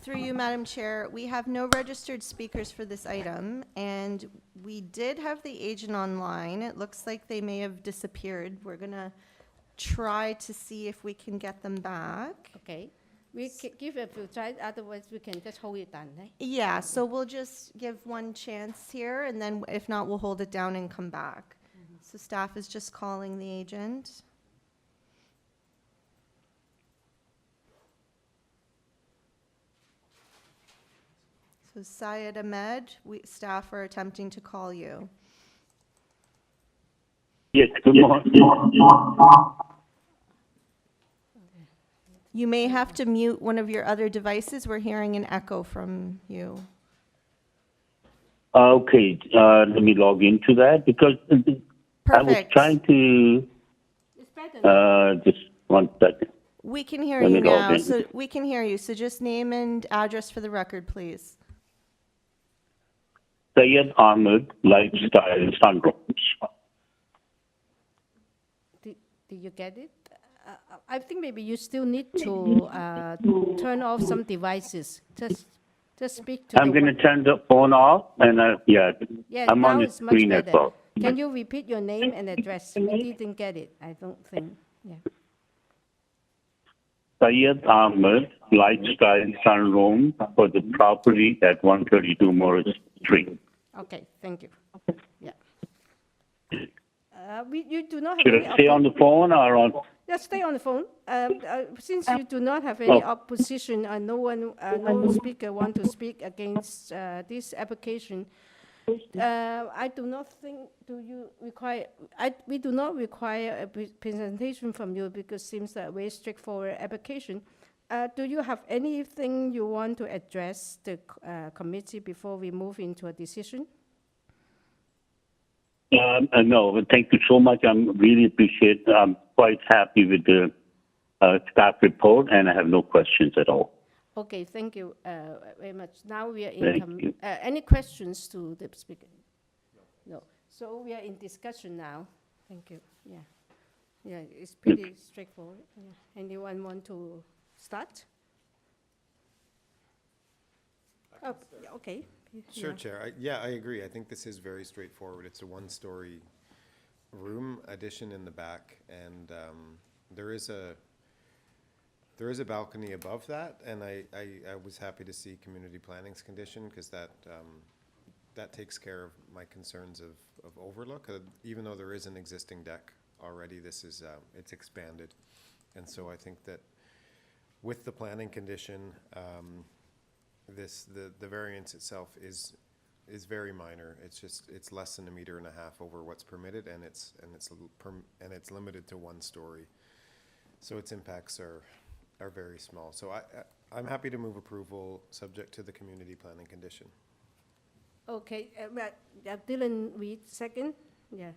Through you, Madam Chair, we have no registered speakers for this item, and we did have the agent online. It looks like they may have disappeared. We're gonna try to see if we can get them back. Okay. We give it a few tries, otherwise we can just hold it down, right? Yeah, so we'll just give one chance here, and then if not, we'll hold it down and come back. So staff is just calling the agent. So Syed Ahmed, staff are attempting to call you. Yes, good morning. You may have to mute one of your other devices. We're hearing an echo from you. Okay, let me log into that because I was trying to, just one second. We can hear you now, so we can hear you. So just name and address for the record, please. Syed Ahmed, Lifestyle Sunrooms. Did you get it? I think maybe you still need to turn off some devices. Just speak to. I'm going to turn the phone off, and yeah, I'm on the screen as well. Can you repeat your name and address? We didn't get it. I don't think. Yeah. Syed Ahmed, Lifestyle Sunroom for the property at 132 Morris Street. Okay, thank you. Yeah. You do not have Should I stay on the phone or on? Just stay on the phone. Since you do not have any opposition and no speaker want to speak against this application, I do not think we do not require a presentation from you because it seems a very straightforward application. Do you have anything you want to address the committee before we move into a decision? No, but thank you so much. I'm really appreciate. I'm quite happy with the staff report, and I have no questions at all. Okay, thank you very much. Now we are in. Any questions to the speaker? No. So we are in discussion now. Thank you. Yeah, yeah, it's pretty straightforward. Yeah. Anyone want to start? Oh, okay. Sure, Chair. I agree. I think this is very straightforward. It's a one-story room addition in the back, and there is a balcony above that. And I was happy to see community planning's condition because that takes care of my concerns of overlook. Even though there is an existing deck already, this is it's expanded, and so I think that with the planning condition. The variance itself is very minor. It's less than 1.5 meters over what's permitted, and it's limited to one story. So its impacts are very small. So I'm happy to move approval subject to the community planning condition. Okay, Dylan Reed second. Yeah,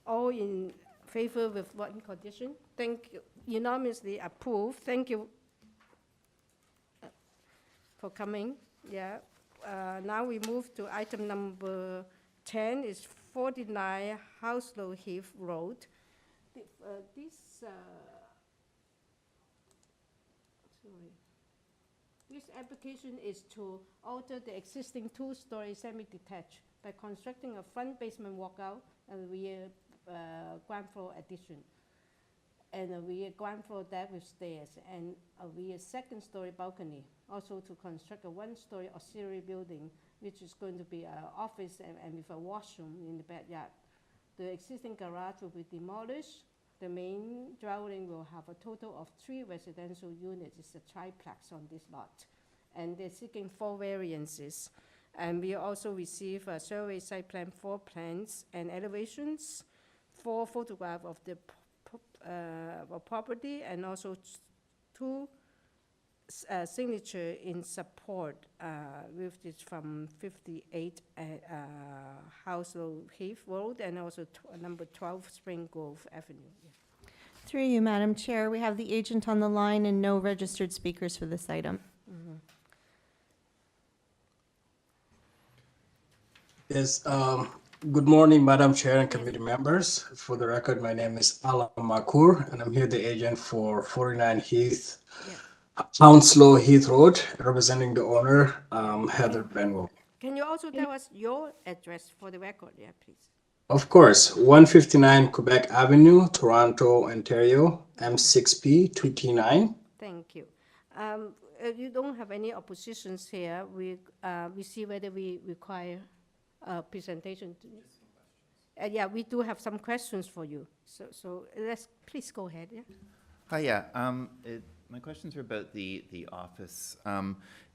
all in favor with one condition. Thank you. Unanimously approved. Thank you for coming. Yeah. Now we move to item number 10. Is 49 HOUNSLOW HEATH Road. This application is to alter the existing two-story semi-detached by constructing a front basement walkout and rear ground floor addition, and a rear ground floor deck with stairs, and a rear second-story balcony. Also to construct a one-story auxiliary building, which is going to be an office and with a washroom in the backyard. The existing garage will be demolished, The main dwelling will have a total of 3 residential units. It's a triplex on this lot. And they're seeking 4 variances. And we also receive a survey site plan, 4 plans and elevations, 4 photographs of the property, and also 2 signature in support with this from 58 HOUNSLOW HEATH Road, and also number 12 Spring Grove Avenue. Yeah. Through you, Madam Chair, we have the agent on the line and no registered speakers for this item. Yes, good morning, Madam Chair and committee members. For the record, my name is Alan Makur, and I'm here the agent for 49 Heath, Hounslow Heath Road, representing the owner, Heather Benwell. Can you also tell us your address for the record, yeah, please? Of course, 159 Quebec Avenue, Toronto, Ontario, M6P 2T9. Thank you. You don't have any oppositions here. We see whether we require presentation. Yeah, we do have some questions for you. So let's please go ahead. Yeah. Hi. Yeah. My questions are about the office.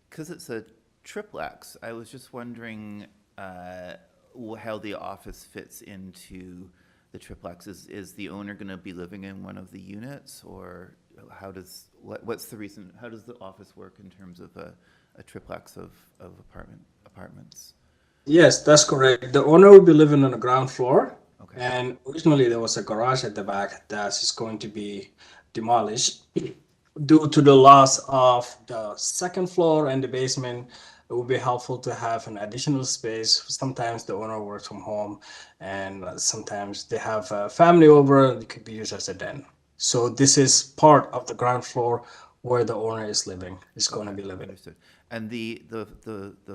Because it's a triplex, I was just wondering how the office fits into the triplex. Is the owner going to be living in one of the units, or what's the reason? How does the office work in terms of a triplex of apartments? Yes, that's correct. The owner will be living on the ground floor. Okay. And originally there was a garage at the back that is going to be demolished. Due to the loss of the second floor and the basement, it would be helpful to have an additional space. Sometimes the owner works from home, and sometimes they have a family over. It could be used as a den. So this is part of the ground floor where the owner is living. Is going to be living. Understood. And the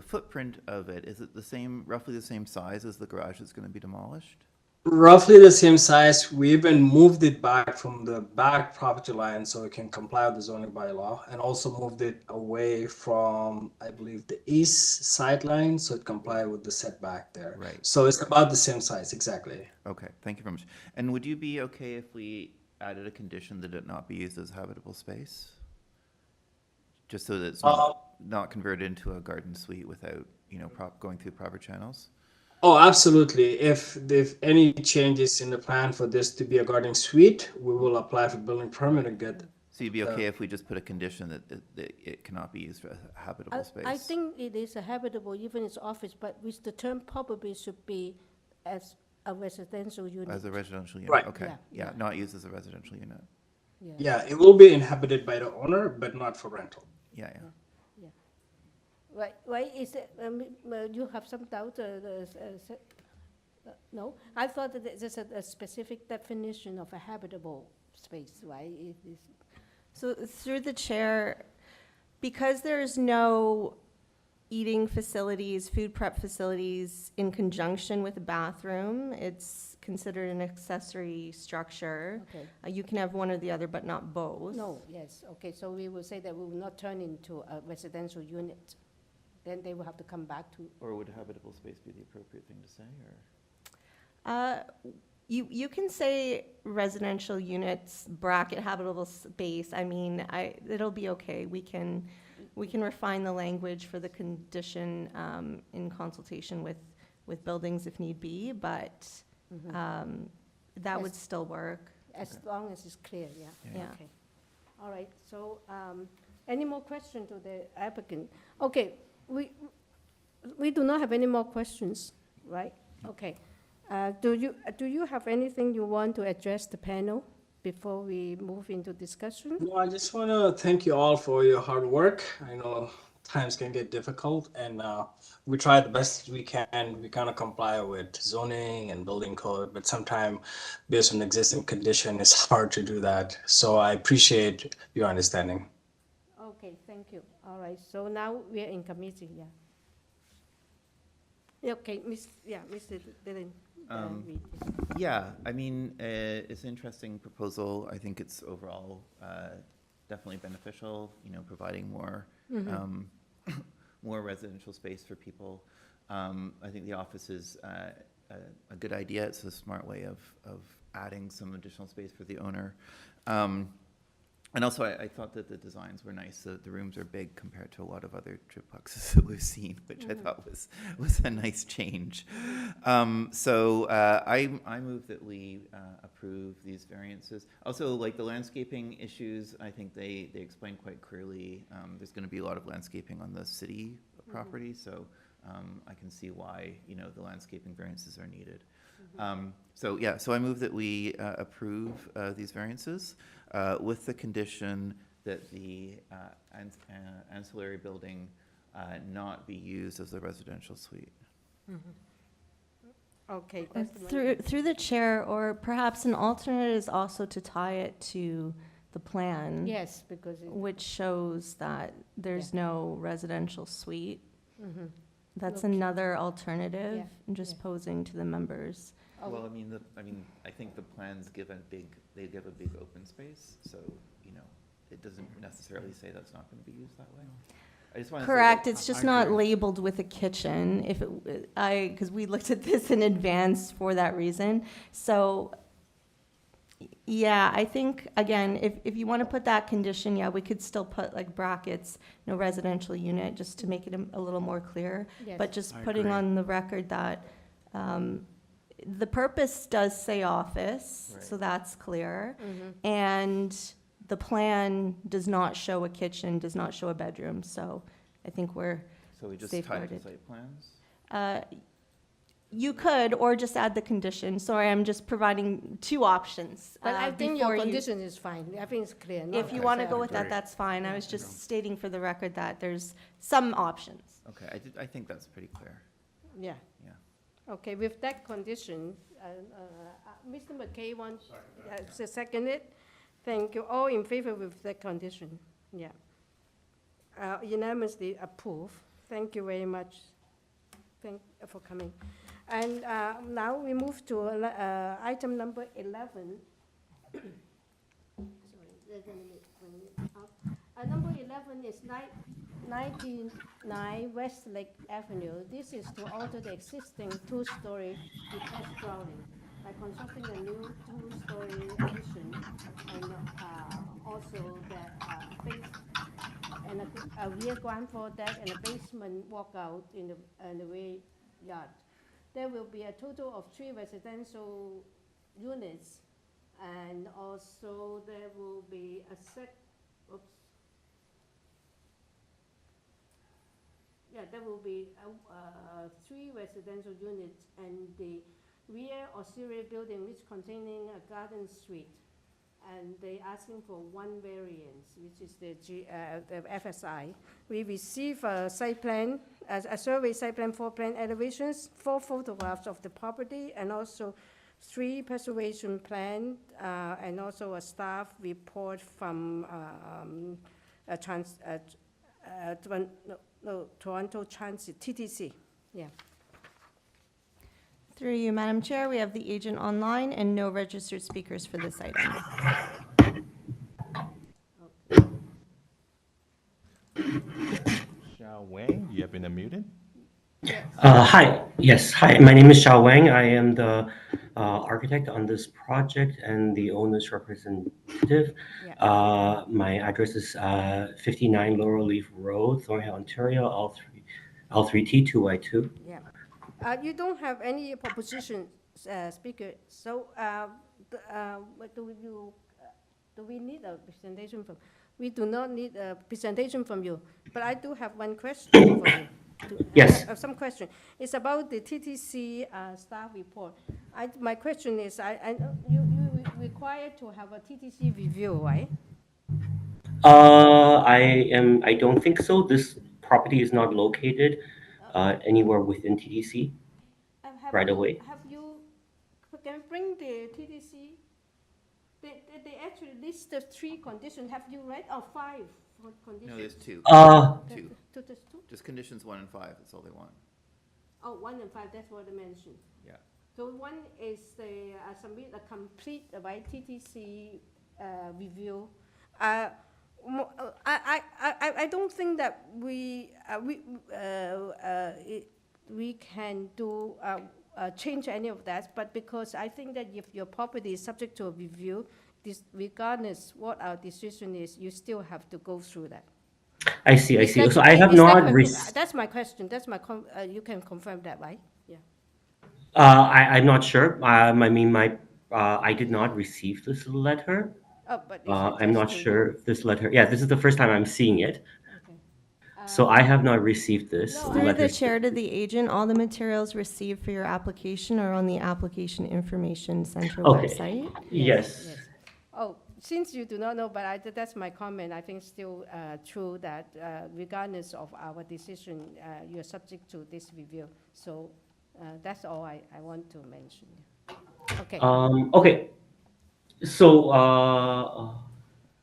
footprint of it, is it the same, roughly the same size as the garage that's going to be demolished? Roughly the same size. We even moved it back from the back property line so it can comply with the zoning bylaw, and also moved it away from, I believe, the east sideline so it comply with the setback there. Right. So it's about the same size, exactly. Okay, thank you very much. And would you be okay if we added a condition that it not be used as habitable space? Just so that it's not converted into a garden suite without, going through proper channels? Oh, absolutely. If any changes in the plan for this to be a garden suite, we will apply for building permit and get. So you'd be okay if we just put a condition that it cannot be used for a habitable space? I think it is a habitable, even its office, but with the term probably should be as a residential unit. As a residential unit, right. Okay. Yeah, not used as a residential unit. Yeah, it will be inhabited by the owner, but not for rental. Yeah. Right. Is it? You have some doubt? No, I thought that there's a specific definition of a habitable space, right? It is. So through the chair, because there's no eating facilities, food prep facilities in conjunction with a bathroom, it's considered an accessory structure. Okay. You can have one or the other, but not both. No, yes, okay, so we will say that we will not turn into a residential unit. Then they will have to come back to. Or would habitable space be the appropriate thing to say, or? You can say residential units, bracket habitable space. I mean, it'll be okay. We can refine the language for the condition in consultation with buildings if need be, but that would still work. As long as it's clear, yeah. Yeah. Okay. All right, so any more questions to the applicant? Okay, we do not have any more questions, right? Okay. Do you have anything you want to address the panel before we move into discussion? No, I just want to thank you all for your hard work. I know times can get difficult, and we try the best we can. We kind of comply with zoning and building code, but sometimes based on existing condition, it's hard to do that. So I appreciate your understanding. Okay, thank you. All right, so now we are in committee, yeah. Okay, Mr. Dillon. Yeah, I mean, it's an interesting proposal. I think it's overall definitely beneficial, providing more more residential space for people. I think the office is a good idea. It's a smart way of adding some additional space for the owner. And also, I thought that the designs were nice. The rooms are big compared to a lot of other triplexes that we've seen, which I thought was a nice change. So I move that we approve these variances. Also, like the landscaping issues, I think they explain quite clearly. There's going to be a lot of landscaping on the city property, so I can see why the landscaping variances are needed. So yeah, so I move that we approve these variances with the condition that the ancillary building not be used as a residential suite. Okay. Through the chair, or perhaps an alternate is also to tie it to the plan. Yes, because which shows that there's no residential suite. That's Okay. another alternative. Yeah, I'm just posing to the members. Well, I think the plans give a big open space, so it doesn't necessarily say that's not going to be used that way. I just want to Correct. say It's just not labeled with a kitchen. Because we looked at this in advance for that reason. So, yeah, I think again, if you want to put that condition, yeah, we could still put like brackets, no residential unit, just to make it a little more clear. Yes. But just I putting agree. on the record that the purpose does say office, Right. so that's clear. And the plan does not show a kitchen, does not show a bedroom, so I think we're So we just tie it to safeguarded. site plans? You could, or just add the condition. Sorry, I'm just providing two options. But I think your before you- condition is fine. I think it's clear. If you want to go with that, that's fine. I was just stating for the record that there's some options. Okay, I think that's pretty clear. Yeah. Yeah. Okay, with that condition, Mr. McKay wants to second it. Thank you. All in favor with that condition? Yeah. Unanimously approved. Thank you very much. Thank you for coming. And now we move to item number 11. Sorry, let me bring it up. Number 11 is 99 Westlake Avenue. This is to alter the existing two-story detached dwelling by constructing a new two-story addition and also a rear ground floor deck and a basement walkout in the rear yard. There will be a total of 3 residential units, and also there will be there will be 3 residential units and the rear auxiliary building which containing a garden suite. And they're asking for 1 variance, which is the FSI. We receive a site plan, a survey site plan, 4 plan elevations, 4 photographs of the property, and also 3 preservation plan, and also a staff report from Toronto Transit, TTC. Yeah. Through you, Madam Chair, we have the agent online and no registered speakers for this item. Xiao Wang, you have been unmuted. Hi. Yes. Hi. My name is Xiao Wang. I am the architect on this project and the owner's representative. My address is 59 Laurel Leaf Road, Thornhill, Ontario, L3T2Y2. Yeah. You don't have any proposition, speaker. So, do we need a presentation from? We do not need a presentation from you, but I do have one question for you. Yes. I have some question. It's about the TTC staff report. My question is, you required to have a TTC review, right? I don't think so. This property is not located anywhere within TDC right away. Have you, can you bring the TTC? They actually list the 3 conditions. Have you read? Or 5 conditions? No, there's 2. 2. There's 2? Just conditions 1 and 5, that's all they want. Oh, 1 and 5, that's what they mentioned. Yeah. So 1 is the submit a complete TTC review. I don't think that we can do change any of that, but because I think that if your property is subject to a review, regardless what our decision is, you still have to go through that. I see. So I have not received. That's my question. That's my. You can confirm that, right? Yeah. I'm not sure. I mean, I did not receive this letter. Oh, but I'm not sure if this letter. Yeah, this is the first time I'm seeing it. So I have not received this Through letter. the chair to the agent, all the materials received for your application are on the Application Information Center website. Yes. Oh, since you do not know, but that's my comment. I think still true that regardless of our decision, you're subject to this review. So that's all I want to mention. Okay. Okay. So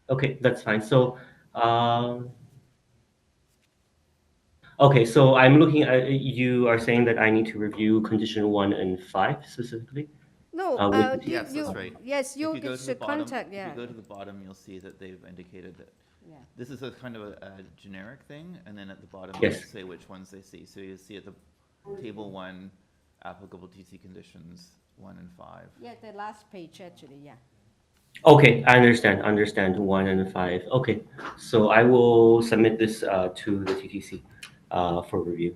okay, that's fine. So. Okay, so I'm looking at, you are saying that I need to review condition 1 and 5 specifically? No, yes, that's right. Yes, you should contact, If you go to the bottom, you'll see that they've indicated that this is a kind of a generic thing, and then at the bottom, they say which ones they see. So you see at the table 1, applicable TC conditions 1 and 5. Yeah, the last page actually, yeah. Okay, I understand 1 and 5. Okay, so I will submit this to the TTC for review.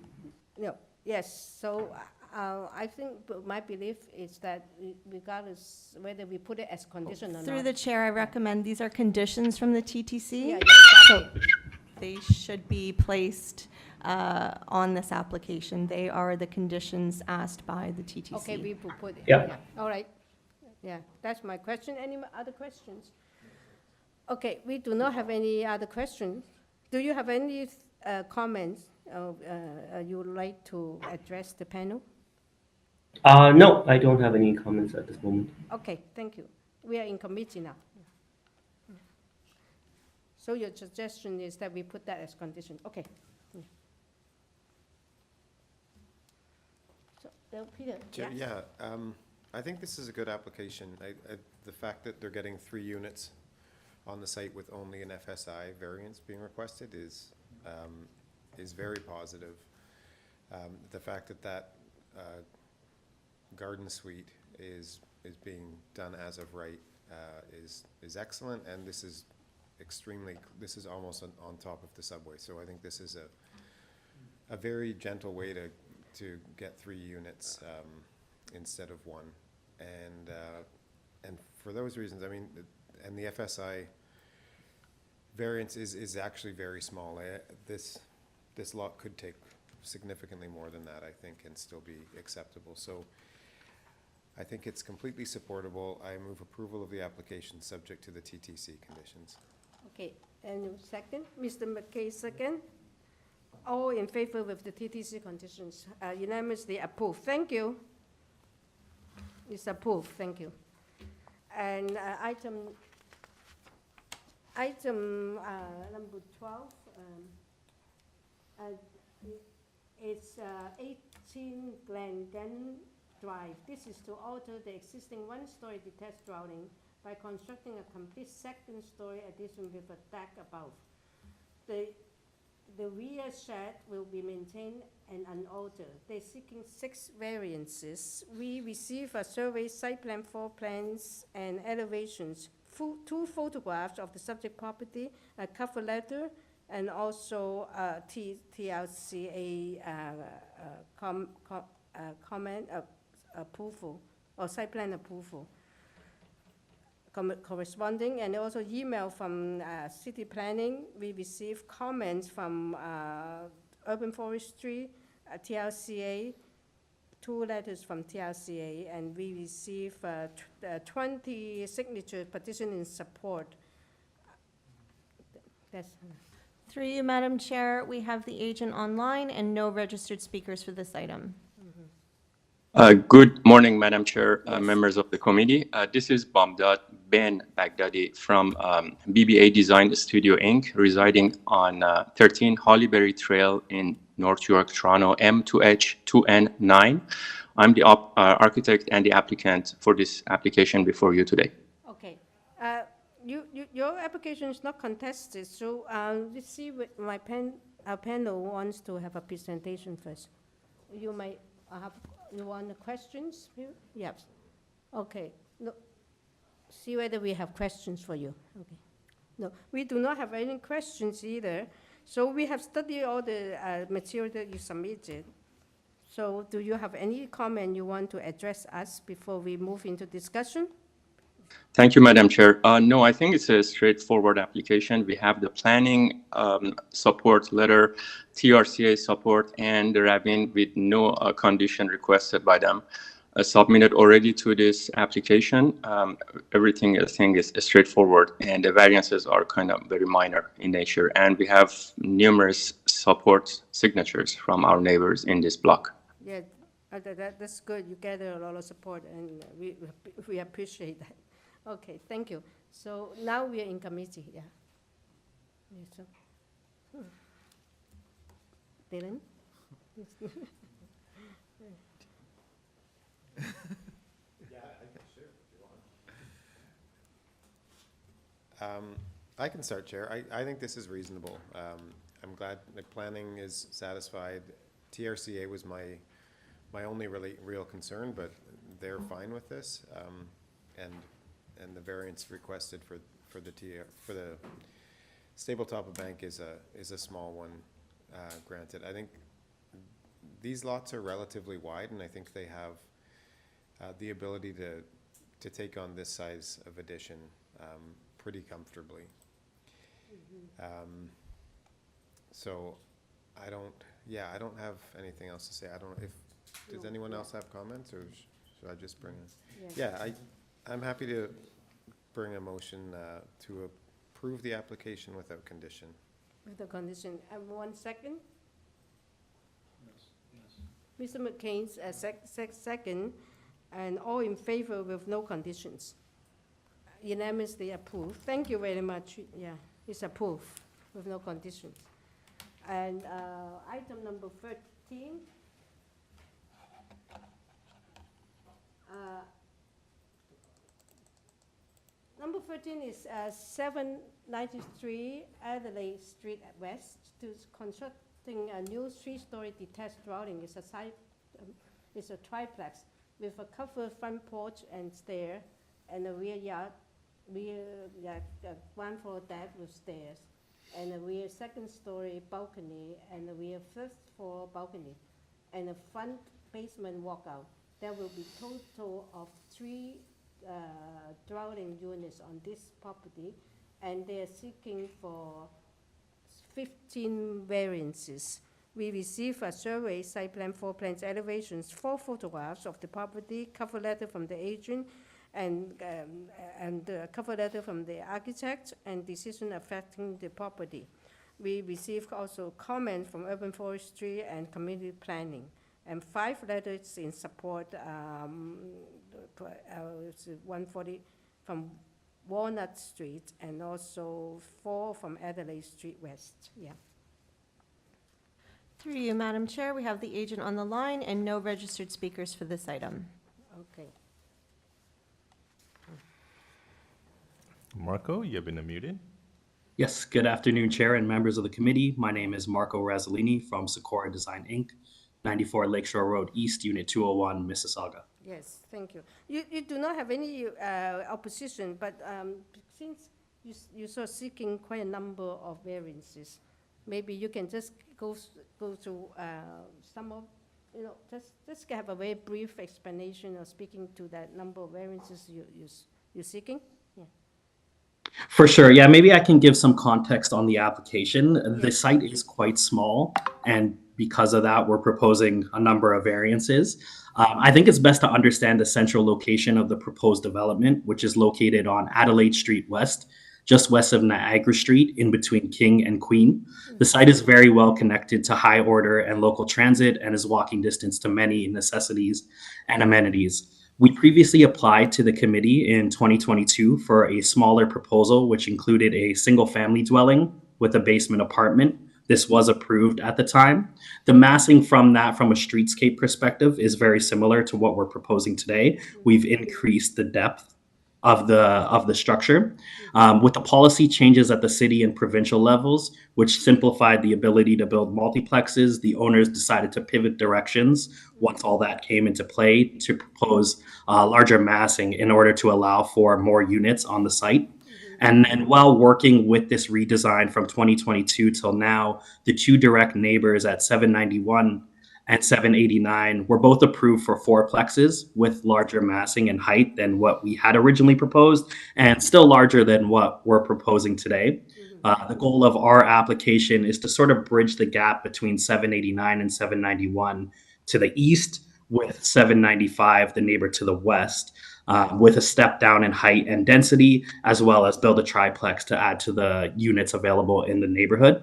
No, yes, so I think my belief is that regardless whether we put it as condition or not. Through the chair, I recommend these are conditions from the TTC. Yeah, exactly. So they should be placed on this application. They are the conditions asked by the TTC. Okay, we will put it. Yeah. All right. Yeah, that's my question. Any other questions? Okay, we do not have any other questions. Do you have any comments you would like to address the panel? No, I don't have any comments at this moment. Okay, thank you. We are in committee now. So your suggestion is that we put that as condition. Okay. So, Peter, yeah. I think this is a good application. The fact that they're getting 3 units on the site with only an FSI variance being requested is very positive. The fact that garden suite is being done as of right is excellent, and this is almost on top of the subway. So I think this is a very gentle way to get 3 units instead of 1, and for those reasons, I mean, and the FSI variance is actually very small. This lot could take significantly more than that, I think, and still be acceptable. So I think it's completely supportable. I move approval of the application subject to the TTC conditions. Okay, and second, Mr. McKay, second. All in favor with the TTC conditions, unanimously approved. Thank you. It's approved. Thank you. And item number 12. It's 18 GLEN Drive. This is to alter the existing 1-story detached dwelling by constructing a complete 2nd-story addition with a deck above. The rear shed will be maintained and unaltered. They're seeking 6 variances. We receive a survey, site plan, floor plans, and elevations, 2 photographs of the subject property, a cover letter, and also TLCA comment approval or site plan approval corresponding, and also email from city planning. We receive comments from urban forestry, TLCA, 2 letters from TLCA, and we receive 20 signature petition in support. That's Through you, Madam Chair, we have the agent online and no registered speakers for this item. Good morning, Madam Chair, members of the committee. This is Bamdad Ben Baghdadi from BBA Design Studio, Inc., residing on 13 Hollyberry Trail in North York, Toronto, M2H2N9. I'm the architect and the applicant for this application before you today. Okay. Your application is not contested, so let's see what our panel wants to have a presentation first. you might have, you want the questions? Yes. Okay. No. See whether we have questions for you. Okay. No, we do not have any questions either. So we have studied all the material that you submitted. So do you have any comment you want to address us before we move into discussion? Thank you, Madam Chair. No, I think it's a straightforward application. We have the planning support letter, TRCA support, and the Rabin with no condition requested by them. Submitted already to this application. Everything I think is straightforward, and the variances are kind of very minor in nature. And we have numerous support signatures from our neighbors in this block. Yeah, that's good. You gather a lot of support, and we appreciate that. Okay, thank you. So now we are in committee. Yeah. Dylan. I can start, Chair. I think this is reasonable. I'm glad the planning is satisfied. TRCA was my only real concern, but they're fine with this. And the variance requested for the stable top of bank is a small one granted. I think these lots are relatively wide, and I think they have the ability to take on this size of addition pretty comfortably. So I don't have anything else to say. I don't know does anyone else have comments, or should I just bring it? Yeah, I'm happy to bring a motion to approve the application without condition. With the condition. 1 second. Yes. Mr. McCain's second, and all in favor with no conditions. Unanimously approved. Thank you very much. Yeah, it's approved with no conditions. And item number 13. Number 13 is 793 Adelaide Street West, to constructing a new 3-story detached dwelling. It's a triplex with a covered front porch and stair, and a rear yard, ground floor deck with stairs, and a rear second-story balcony, and a rear first-floor balcony, and a front basement walkout. There will be total of 3 dwelling units on this property, and they are seeking for 15 variances. We receive a survey, site plan, floor plans, elevations, 4 photographs of the property, cover letter from the agent, and cover letter from the architect, and decision affecting the property. We received also comments from urban forestry and community planning, and 5 letters in support. 140 from Walnut Street, and also 4 from Adelaide Street West. Yeah. Through you, Madam Chair, we have the agent on the line and no registered speakers for this item. Okay. Marco, you have been unmuted. Yes, good afternoon, Chair and members of the committee. My name is Marco Razzolini from Socorro Design, Inc., 94 Lakeshore Road East, Unit 201, Mississauga. Yes, thank you. You do not have any opposition, but since you are seeking quite a number of variances, maybe you can just go through some of, just have a very brief explanation of speaking to that number of variances you're seeking. Yeah. For sure, yeah, maybe I can give some context on the application. Yes. The site is quite small, and because of that, we're proposing a number of variances. I think it's best to understand the central location of the proposed development, which is located on Adelaide Street West, just west of Niagara Street, in between King and Queen. The site is very well connected to high order and local transit, and is walking distance to many necessities and amenities. We previously applied to the committee in 2022 for a smaller proposal, which included a single-family dwelling with a basement apartment. This was approved at the time. The massing from that, from a streetscape perspective, is very similar to what we're proposing today. We've increased the depth of the structure. With the policy changes at the city and provincial levels, which simplified the ability to build multiplexes, the owners decided to pivot directions once all that came into play to propose larger massing in order to allow for more units on the site. And then while working with this redesign from 2022 till now, the two direct neighbors at 791 and 789 were both approved for fourplexes with larger massing and height than what we had originally proposed, and still larger than what we're proposing today. The goal of our application is to sort of bridge the gap between 789 and 791 to the east, with 795, the neighbor to the west, with a step down in height and density, as well as build a triplex to add to the units available in the neighborhood.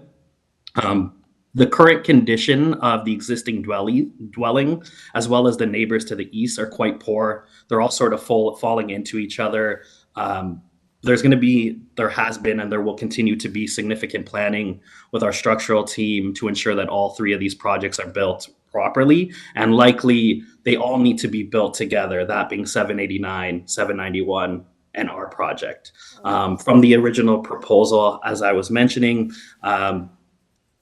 The current condition of the existing dwelling, as well as the neighbors to the east, are quite poor. They're all sort of falling into each other. There has been, and there will continue to be significant planning with our structural team to ensure that all three of these projects are built properly, and likely they all need to be built together, that being 789, 791, and our project. From the original proposal, as I was mentioning,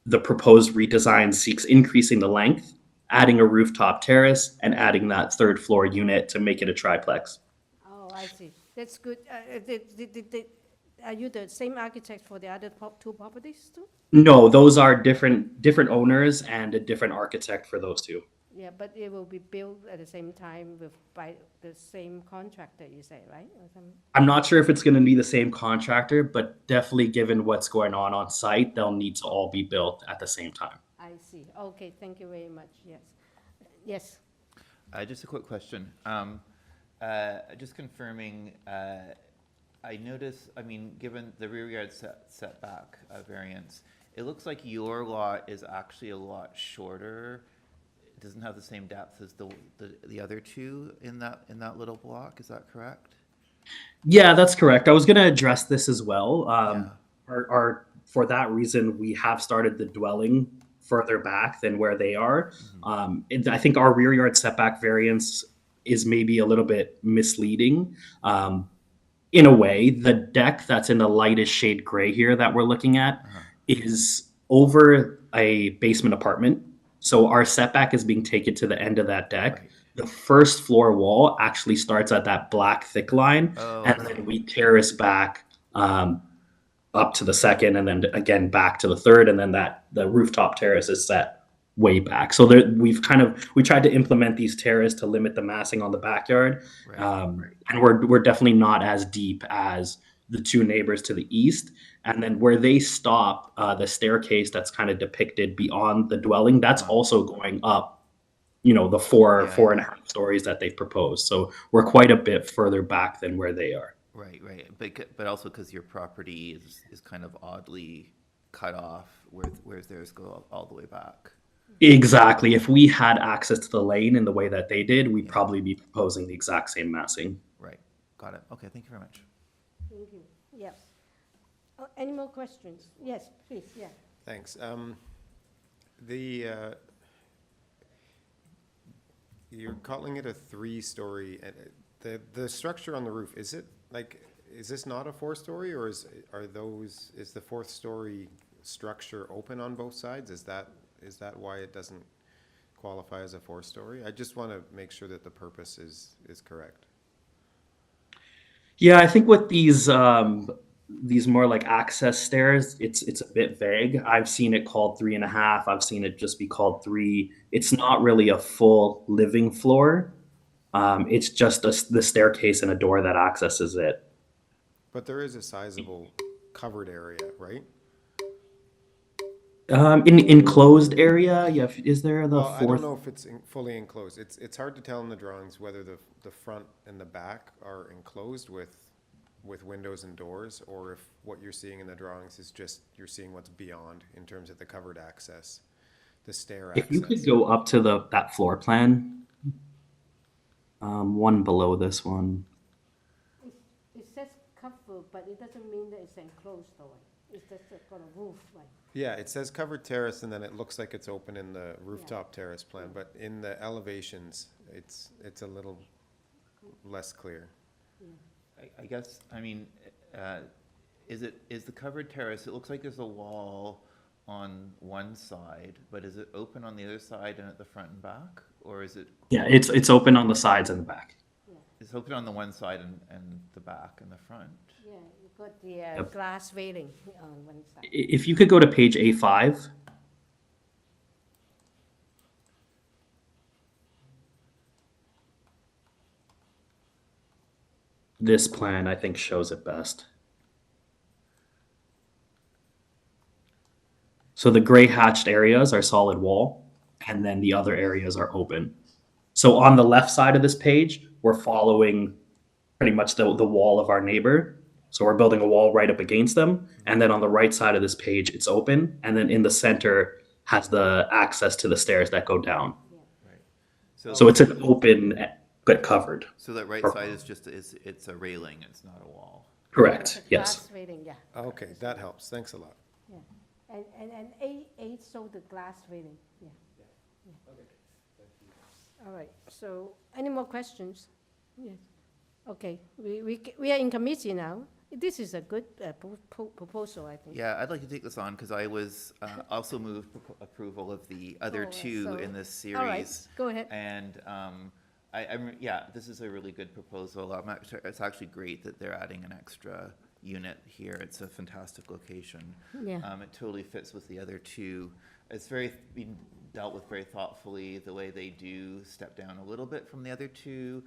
the proposed redesign seeks increasing the length, adding a rooftop terrace, and adding that third floor unit to make it a triplex. Oh, I see. That's good. Are you the same architect for the other two properties too? No, those are different owners and a different architect for those two. Yeah, but it will be built at the same time by the same contractor, you say, right? I'm not sure if it's going to be the same contractor, but definitely given what's going on site, they'll need to all be built at the same time. I see. Okay, thank you very much. Yes. Yes. Just a quick question. Just confirming, I notice, I mean, given the rear yard setback variance, it looks like your lot is actually a lot shorter. It doesn't have the same depth as the other two in that little block. Is that correct? Yeah, that's correct. I was going to address this as well. For that reason, we have started the dwelling further back than where they are. I think our rear yard setback variance is maybe a little bit misleading. In a way, the deck that's in the lightest shade gray here that we're looking at is over a basement apartment. So our setback is being taken to the end of that deck. Right. The first floor wall actually starts at that black thick line, and then we terrace back up to the second, and then again back to the third, and then the rooftop terrace is set way back. So we tried to implement these terraces to limit the massing on the backyard, and we're definitely not as deep as the two neighbors to the east. And then where they stop, the staircase that's kind of depicted beyond the dwelling, that's also going up, the four and a half stories that they've proposed. So we're quite a bit further back than where they are. Right. But also because your property is kind of oddly cut off, whereas theirs go all the way back. Exactly. If we had access to the lane in the way that they did, we'd probably be proposing the exact same massing. Right. Got it. Okay. Thank you very much. Thank you. Yes. Any more questions? Yes, please. Yeah. Thanks. You're calling it a 3-story. The structure on the roof, is this not a 4-story, or is the 4th story structure open on both sides? Is that why it doesn't qualify as a 4-story? I just want to make sure that the purpose is correct. Yeah, I think with these more like access stairs, it's a bit vague. I've seen it called 3.5. I've seen it just be called 3. It's not really a full living floor. It's just the staircase and a door that accesses it. But there is a sizable covered area, right? In enclosed area, yeah. Is there the fourth? I don't know if it's fully enclosed. It's hard to tell in the drawings whether the front and the back are enclosed with windows and doors, or if what you're seeing in the drawings is just you're seeing what's beyond in terms of the covered access, the stair access. If you could go up to that floor plan, one below this one. It says covered, but it doesn't mean that it's enclosed though. It's just got a roof, like. Yeah, it says covered terrace, and then it looks like it's open in the rooftop terrace plan, but in the elevations, it's a little less clear. I guess, I mean, is the covered terrace, it looks like there's a wall on one side, but is it open on the other side and at the front and back? Or is it? Yeah, it's open on the sides and the back. It's open on the one side and the back and the front. Yeah, you've got the glass railing on one side. If you could go to page A5. This plan, I think, shows it best. So the gray hatched areas are solid wall, and then the other areas are open. So on the left side of this page, we're following pretty much the wall of our neighbor. So we're building a wall right up against them. And then on the right side of this page, it's open. And then in the center has the access to the stairs that go down. Right. So it's an open but covered. So that right side is just, it's a railing, it's not a wall. Correct, yes. Glass railing, yeah. Okay, that helps. Thanks a lot. Yeah. And A8 show the glass railing, yeah. All right, so any more questions? Yes. Okay, we are in committee now. This is a good proposal, I think. Yeah, I'd like to take this on because I was also moved approval of the other two in this series. All right, go ahead. And yeah, this is a really good proposal. It's actually great that they're adding an extra unit here. It's a fantastic location. Yeah. It totally fits with the other two. It's been dealt with very thoughtfully, the way they do step down a little bit from the other two,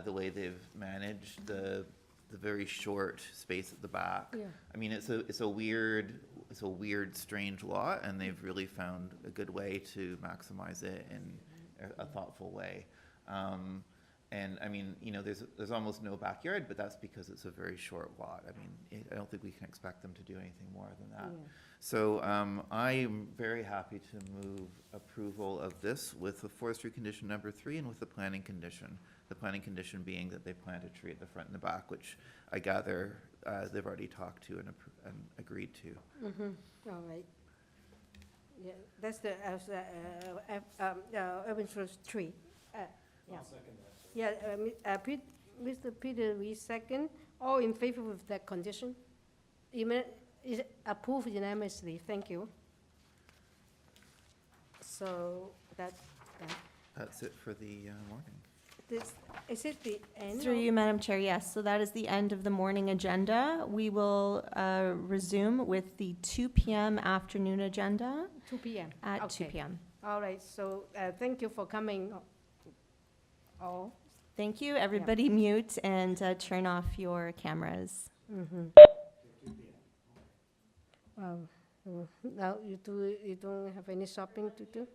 the way they've managed the very short space at the back. Yeah. I mean, it's a weird, strange lot, and they've really found a good way to maximize it in a thoughtful way. And I mean, you know, there's almost no backyard, but that's because it's a very short lot. I mean, I don't think we can expect them to do anything more than that. Yeah. So I am very happy to move approval of this with the forestry condition number 3 and with the planning condition. The planning condition being that they plant a tree at the front and the back, which I gather they've already talked to and agreed to. Mm-hmm. All right. Yeah, that's the urban forest tree. Yeah. I'll second that. Yeah, Mr. Peter, we second. All in favor with that condition? Is approved unanimously. Thank you. So That's it for the morning. Is it the end? Through you, Madam Chair, yes. So that is the end of the morning agenda. We will resume with the 2 p.m. afternoon agenda. 2 p.m. At Okay. 2 p.m. All right. So thank you for coming. All. Thank you. Everybody mute and turn off your cameras. Mm-hmm. Wow. Now you don't have any shopping to do?